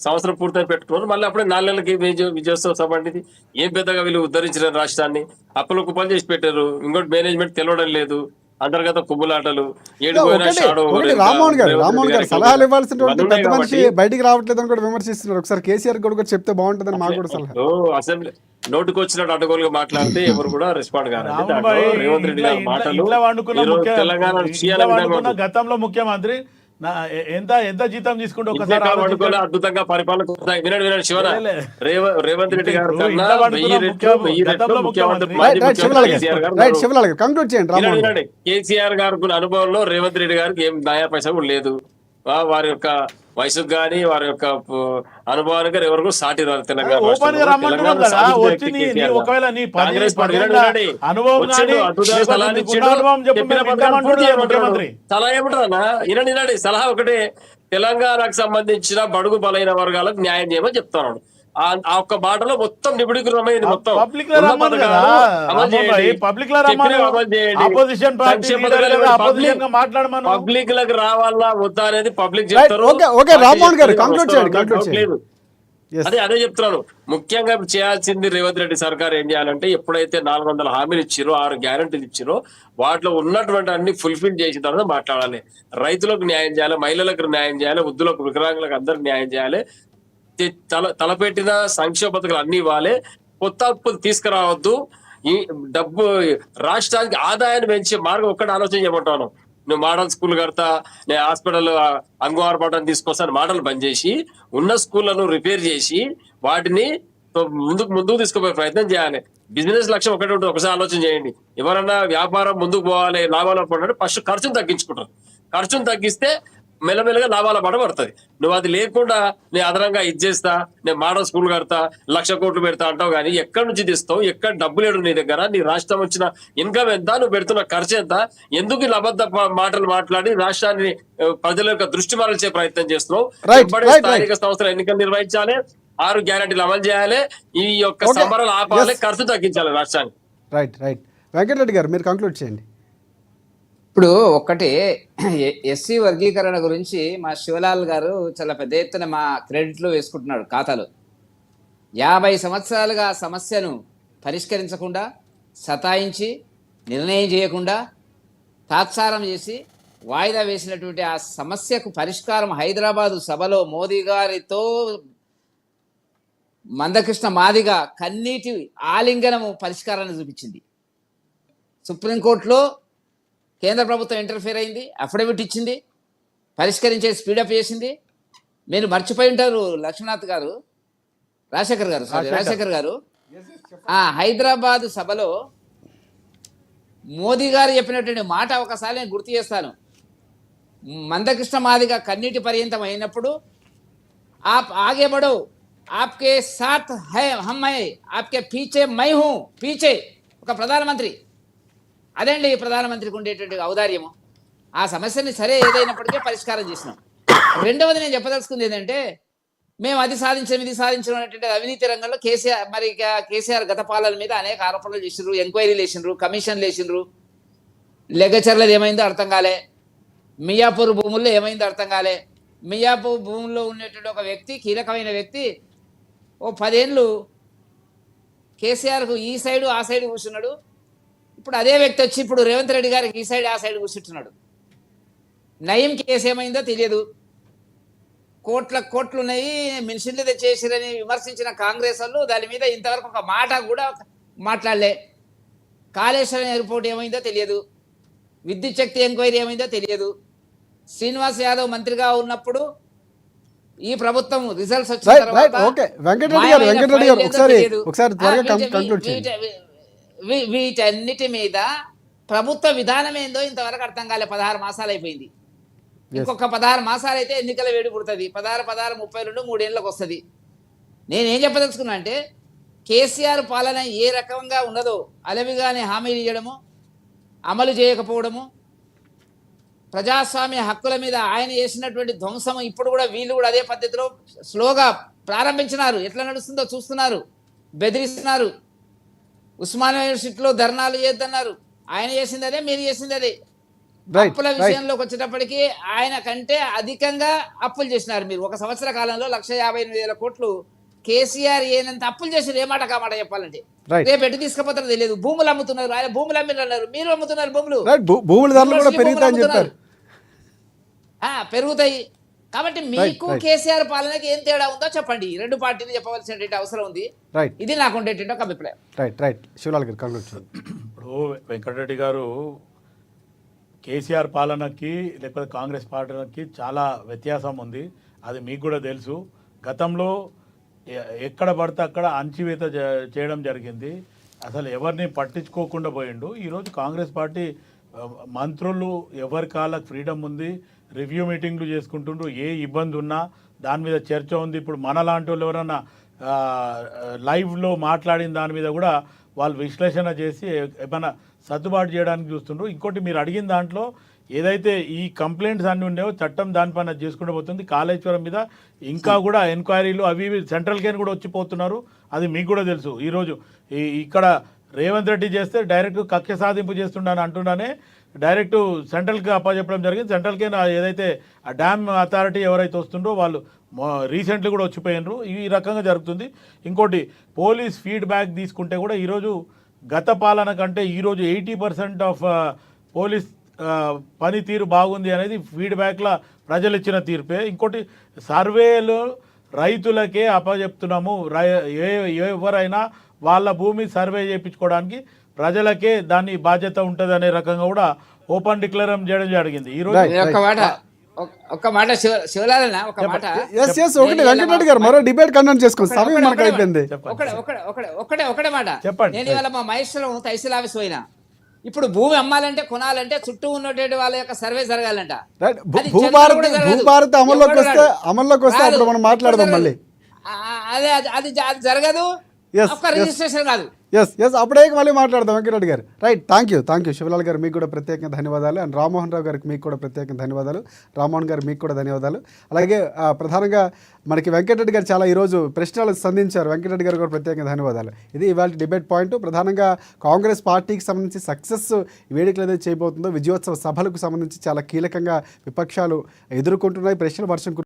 సంవత్సరం పూర్తి పెట్టుకున్నారు, మళ్ళీ అప్పుడే 4 నెలలకి విజయోత్సవ సభ అనేది ఏం పెద్దగా వీళ్ళు ఉద్ధరించిన రాష్ట్రాన్ని అప్పులు కుప్పలు చేసి పెట్టారు. ఇంకోటి మేనేజ్మెంట్ తెలవడం లేదు, అంతర్గత కుమ్ములాటలు, రామ్మోహన్ గారు సలహాలు ఇవ్వాల్సినటువంటి పెద్ద మనిషి బయటికి రావట్లేదని కూడా విమర్శిస్తున్నారు. ఒకసారి కేసీఆర్ కూడా చెప్తే బాగుంటుందని మాకు కూడా సలహా. అసెంబ్లీ నోటుకు వచ్చినట్టు అడ్డగోలుగా మాట్లాడితే ఎవరు కూడా రెస్పాండ్ కాదు. రేవంత్ రెడ్డి గారి మాటలు తెలంగాణ గతంలో ముఖ్యమంత్రి ఎంత జీతం తీసుకుంటే ఒకసారి అద్భుతంగా పరిపాలన వినండి శివన, రేవంత్ రెడ్డి గారు కేసీఆర్ గారి అనుభవంలో రేవంత్ రెడ్డి గారికి ఏం నయా పైసా కూడా లేదు. వారి యొక్క వయసుకు గాని వారి యొక్క అనుభవానికి ఎవరికి సాటి రాదు. తెలంగాణ సలహా ఏమంటారన్నా వినండి, సలహా ఒకటే, తెలంగాణకు సంబంధించిన బడుగు బలైన వర్గాలకు న్యాయం చేయమని చెప్తున్నాడు. ఆ ఒక్క మాటలో మొత్తం నిబిడీకృతమైంది. మొత్తం పబ్లిక్ లకు రావాలా వద్దా అనేది పబ్లిక్ చెప్తారు. అదే చెప్తున్నాను. ముఖ్యంగా చేయాల్సింది రేవంత్ రెడ్డి సర్కార్ ఏం చేయాలంటే, ఎప్పుడైతే 400 హామీలు ఇచ్చిరో, 6 గ్యారంటీలు ఇచ్చిరో, వాటిలో ఉన్నటువంటి అన్ని ఫుల్ఫిల్ చేసిన తర్వాత మాట్లాడాలి. రైతులకు న్యాయం చేయాలి, మహిళలకు న్యాయం చేయాలి, వృద్ధులకు, వికలాంగులకు అందరికి న్యాయం చేయాలి. తలపెట్టిన సంక్షేమ పథకాలు అన్ని ఇవ్వాలి. కొత్త అప్పులు తీసుకురావద్దు. ఈ డబ్బు రాష్ట్రానికి ఆదాయాన్ని పెంచే మార్గం ఒక్కటి ఆలోచన చేయమంటాను. నువ్వు మోడల్ స్కూల్ కడతా, నేను హాస్పిటల్ అంగన్వాడీ పట్టణం తీసుకొస్తాను మాటలు బంద్ చేసి, ఉన్న స్కూళ్లను రిపేర్ చేసి వాటిని ముందుకు తీసుకుపోయే ప్రయత్నం చేయాలి. బిజినెస్ లక్ష్యం ఒకటి ఉంటుంది, ఒకసారి ఆలోచన చేయండి. ఎవరన్నా వ్యాపారం ముందుకు పోవాలి, లాభాలు పడాలంటే ఫస్ట్ ఖర్చును తగ్గించుకుంటారు. ఖర్చును తగ్గిస్తే మెల్లమెల్లగా లాభాల పడ పడుతుంది. నువ్వు అది లేకుండా నేను అదనంగా చేస్తా, నేను మోడల్ స్కూల్ కడతా, 1,00,000 కోట్లు పెడతా అంటావు, కానీ ఎక్కడి నుంచి తీస్తావు? ఎక్కడ డబ్బు లేడు నీ దగ్గర? నీ రాష్ట్రం వచ్చిన ఇన్కమ్ ఎంత? నువ్వు పెడుతున్న ఖర్చు ఎంత? ఎందుకు ఇలా అబద్ధ మాటలు మాట్లాడి రాష్ట్రాన్ని ప్రజల యొక్క దృష్టి మరల్చే ప్రయత్నం చేస్తున్నావు? స్థానిక సంస్థల ఎన్నికలు నిర్వహించాలి, 6 గ్యారెంటీలు అమలు చేయాలి, ఈ యొక్క సమరాలు ఆపాలి, ఖర్చు తగ్గించాలి రాష్ట్రానికి. రైట్ వెంకటరెడ్డి గారు మీరు కంక్లూడ్ చేయండి. ఇప్పుడు ఒక్కటి ఎస్సీ వర్గీకరణ గురించి మా శివలాల్ గారు చాలా పెద్ద ఎత్తున మా క్రెడిట్లో వేసుకుంటున్నాడు ఖాతాలో. 50 సంవత్సరాలుగా ఆ సమస్యను పరిష్కరించకుండా, సతాయించి, నిర్ణయం చేయకుండా, తాత్సారం చేసి వాయిదా వేసినటువంటి ఆ సమస్యకు పరిష్కారం హైదరాబాదు సభలో మోదీ గారితో మందకృష్ణ మాదిగ కన్నీటి ఆలింగనము పరిష్కారాన్ని చూపించింది. సుప్రీంకోర్టులో కేంద్ర ప్రభుత్వం ఇంటర్ఫియర్ అయింది, అఫిడవిట్ ఇచ్చింది, పరిష్కరించే స్పీడప్ చేసింది. మీరు మర్చిపోయి ఉంటారు రాజశేఖర్ గారు హైదరాబాద్ సభలో మోదీ గారు చెప్పినటువంటి మాట ఒకసారి నేను గుర్తు చేస్తాను. మందకృష్ణ మాదిగ కన్నీటి పర్యంతం అయినప్పుడు, ఆప్ ఆగే బడో, ఆప్కే సాత్ హై హమ్ హై, ఆప్కే పీచే మై హూ, పీచే ఒక ప్రధానమంత్రి. అదండి ప్రధానమంత్రికి ఉండేటువంటి ఔదార్యము. ఆ సమస్యని సరే ఏదైనప్పటికీ పరిష్కారం చేసినాం. రెండవది నేను చెప్పదలుచుకుంది ఏంటంటే, మేము అది సాధించడం ఇది సాధించడం అనేటువంటి అవినీతి రంగంలో కేసీఆర్ గత పాలన మీద అనేక ఆరోపణలు చేసిండ్రు, ఎంక్వైరీలు వేసిండ్రు, కమిషన్లు వేసిండ్రు. లెగచర్లది ఏమైందో అర్థం కాలే, మియాపూర్ భూముల్లో ఏమైందో అర్థం కాలే. మియాపూర్ భూముల్లో ఉండేటువంటి ఒక వ్యక్తి, కీలకమైన వ్యక్తి, ఓ 10 ఏళ్ళు కేసీఆర్కు ఈ సైడు ఆ సైడు కూర్చున్నాడు. ఇప్పుడు అదే వ్యక్తి వచ్చి ఇప్పుడు రేవంత్ రెడ్డి గారికి ఈ సైడ్ ఆ సైడ్ కూర్చుంటున్నాడు. నయం కేసు ఏమైందో తెలియదు. కోట్లు ఉన్నాయి, మిషన్లు తెచ్చేసిరని విమర్శించిన కాంగ్రెస్ వాళ్ళు దాని మీద ఇంతవరకు ఒక మాట కూడా మాట్లాడలే. కాళేశ్వరం ఎయిర్పోర్ట్ ఏమైందో తెలియదు, విద్యుత్ శక్తి ఎంక్వైరీ ఏమైందో తెలియదు. శ్రీనివాస్ యాదవ్ మంత్రిగా ఉన్నప్పుడు ఈ ప్రభుత్వం రిజల్ట్స్ వచ్చిన వీటన్నిటి మీద ప్రభుత్వ విధానం ఏందో ఇంతవరకు అర్థం కాలే. 16 మాసాలు అయిపోయింది. ఇంకొక 16 మాసాలు అయితే ఎన్నికల వేడి పుడుతుంది. 16, 32 3 ఏళ్ళకి వస్తుంది. నేనేం చెప్పదలుచుకున్నా అంటే కేసీఆర్ పాలన ఏ రకంగా ఉన్నదో అలవిగానే హామీలు ఇవ్వడము, అమలు చేయకపోవడము, ప్రజాస్వామ్య హక్కుల మీద ఆయన చేసినటువంటి ధ్వంసం ఇప్పుడు కూడా వీళ్ళు కూడా అదే పద్ధతిలో స్లోగా ప్రారంభించినారు. ఎట్లా నడుస్తుందో చూస్తున్నారు. బెదిరిస్తున్నారు. ఉస్మానియా యూనివర్సిటీలో ధర్నాలు చేయొద్దన్నారు. ఆయన చేసింది అదే, మీరు చేసింది అదే. అప్పుల విషయంలోకి వచ్చేటప్పటికి ఆయన కంటే అధికంగా అప్పులు చేసినారు మీరు. 1 సంవత్సర కాలంలో 1,58,000 కోట్లు కేసీఆర్ ఏనంత అప్పులు చేసి ఏమాట కామాట చెప్పాలంటే రేపు ఎటు తీసుకుపోతారో తెలియదు. భూములు అమ్ముతున్నారు. ఆయన భూములు అమ్మిరు అన్నారు, మీరు అమ్ముతున్నారు భూములు. భూముల ధరలు కూడా పెరుగుతాయని చెప్పారు. పెరుగుతాయి. కాబట్టి మీకు కేసీఆర్ పాలనకి ఏం తేడా ఉందో చెప్పండి. 2 పార్టీలు చెప్పవలసినటువంటి అవసరం ఉంది. ఇది నాకు ఉండేటువంటి ఒక అభిప్రాయం. రైట్ శివలాల్ గారు కంక్లూడ్ చేయండి. ఇప్పుడు వెంకటరెడ్డి గారు కేసీఆర్ పాలనకి లేకపోతే కాంగ్రెస్ పాలనకి చాలా వ్యత్యాసం ఉంది. అది మీకు కూడా తెలుసు. గతంలో ఎక్కడ పడితే అక్కడ అణచివేత చేయడం జరిగింది. అసలు ఎవరిని పట్టించుకోకుండా పోయిండు. ఈరోజు కాంగ్రెస్ పార్టీ మంత్రులు ఎవరి కాళ్ళకు ఫ్రీడమ్ ఉంది, రివ్యూ మీటింగ్లు చేసుకుంటుండ్రు. ఏ ఇబ్బంది ఉన్నా దాని మీద చర్చ ఉంది. ఇప్పుడు మనలాంటి వాళ్ళు ఎవరన్నా లైవ్లో మాట్లాడిన దాని మీద కూడా వాళ్ళు విశ్లేషణ చేసి ఏమైనా సర్దుబాటు చేయడానికి చూస్తుండ్రు. ఇంకోటి మీరు అడిగిన దాంట్లో ఏదైతే ఈ కంప్లైంట్స్ అన్నీ ఉండేవో చట్టం దానిపైన చేసుకుంటూ పోతుంది. కాళేశ్వరం మీద ఇంకా కూడా ఎంక్వైరీలు అవి సెంట్రల్ కేర్ కూడా వచ్చిపోతున్నారు. అది మీకు కూడా తెలుసు. ఈరోజు ఇక్కడ రేవంత్ రెడ్డి చేస్తే డైరెక్ట్ కక్ష సాధింపు చేస్తుండని అంటున్నానే డైరెక్ట్ సెంట్రల్కి అప్పచెప్పడం జరిగింది. సెంట్రల్కే ఏదైతే ఆ డ్యామ్ అథారిటీ ఎవరైతే వస్తుండో వాళ్ళు రీసెంట్లీ కూడా వచ్చిపోయినారు. ఈ రకంగా జరుగుతుంది. ఇంకోటి పోలీస్ ఫీడ్బ్యాక్ తీసుకుంటే కూడా ఈరోజు గత పాలన కంటే ఈరోజు 80% ఆఫ్ పోలీస్ పనితీరు బాగుంది అనేది ఫీడ్బ్యాక్లో ప్రజలు ఇచ్చిన తీర్పే. ఇంకోటి సర్వేలు రైతులకే అప్పచెప్తున్నాము. ఎవరైనా వాళ్ళ భూమి సర్వే చేయించుకోవడానికి ప్రజలకే దాని బాధ్యత ఉంటుంది అనే రకంగా కూడా ఓపెన్ డిక్లరేషన్ చేయడం జరిగింది. ఈరోజు ఒక మాట శివలాలన ఒక మాట ఒకటి వెంకటరెడ్డి గారు మరో డిబేట్ కండక్ట్ చేసుకోండి. సమయం మనకు అయిపోయింది. ఒకటే మాట చెప్పండి. నేను ఇవాళ మా మహేశ్వరం తహసీల్ ఆఫీస్ పోయినా. ఇప్పుడు భూమి అమ్మాలంటే కొనాలంటే చుట్టూ ఉన్నటువంటి వాళ్ళ యొక్క సర్వే జరగాలంట. భూభారత్ అమల్లోకి వస్తే అప్పుడు మనం మాట్లాడదాం మళ్ళీ. అదే అది జరగదు. రిజిస్ట్రేషన్ కాదు. ఎస్ అప్పుడే మళ్ళీ మాట్లాడదాం వెంకటరెడ్డి గారు. రైట్. థ్యాంక్ యూ శివలాల్ గారు, మీకు కూడా ప్రత్యేకంగా ధన్యవాదాలు. అండ్ రామ్మోహన్ రావు గారికి మీకు కూడా ప్రత్యేకంగా ధన్యవాదాలు. రామ్మోహన్ గారు మీకు కూడా ధన్యవాదాలు. అలాగే ప్రధానంగా మనకి వెంకటరెడ్డి గారు చాలా ఈరోజు ప్రశ్నలు సంధించారు. వెంకటరెడ్డి గారు కూడా ప్రత్యేకంగా ధన్యవాదాలు. ఇది ఇవాళ డిబేట్ పాయింట్. ప్రధానంగా కాంగ్రెస్ పార్టీకి సంబంధించి సక్సెస్ వేడుకలు ఏదైతే చేయబోతుందో విజయోత్సవ సభలకు సంబంధించి చాలా కీలకంగా విపక్షాలు ఎదుర్కొంటున్నాయి. ప్రశ్నల వర్షం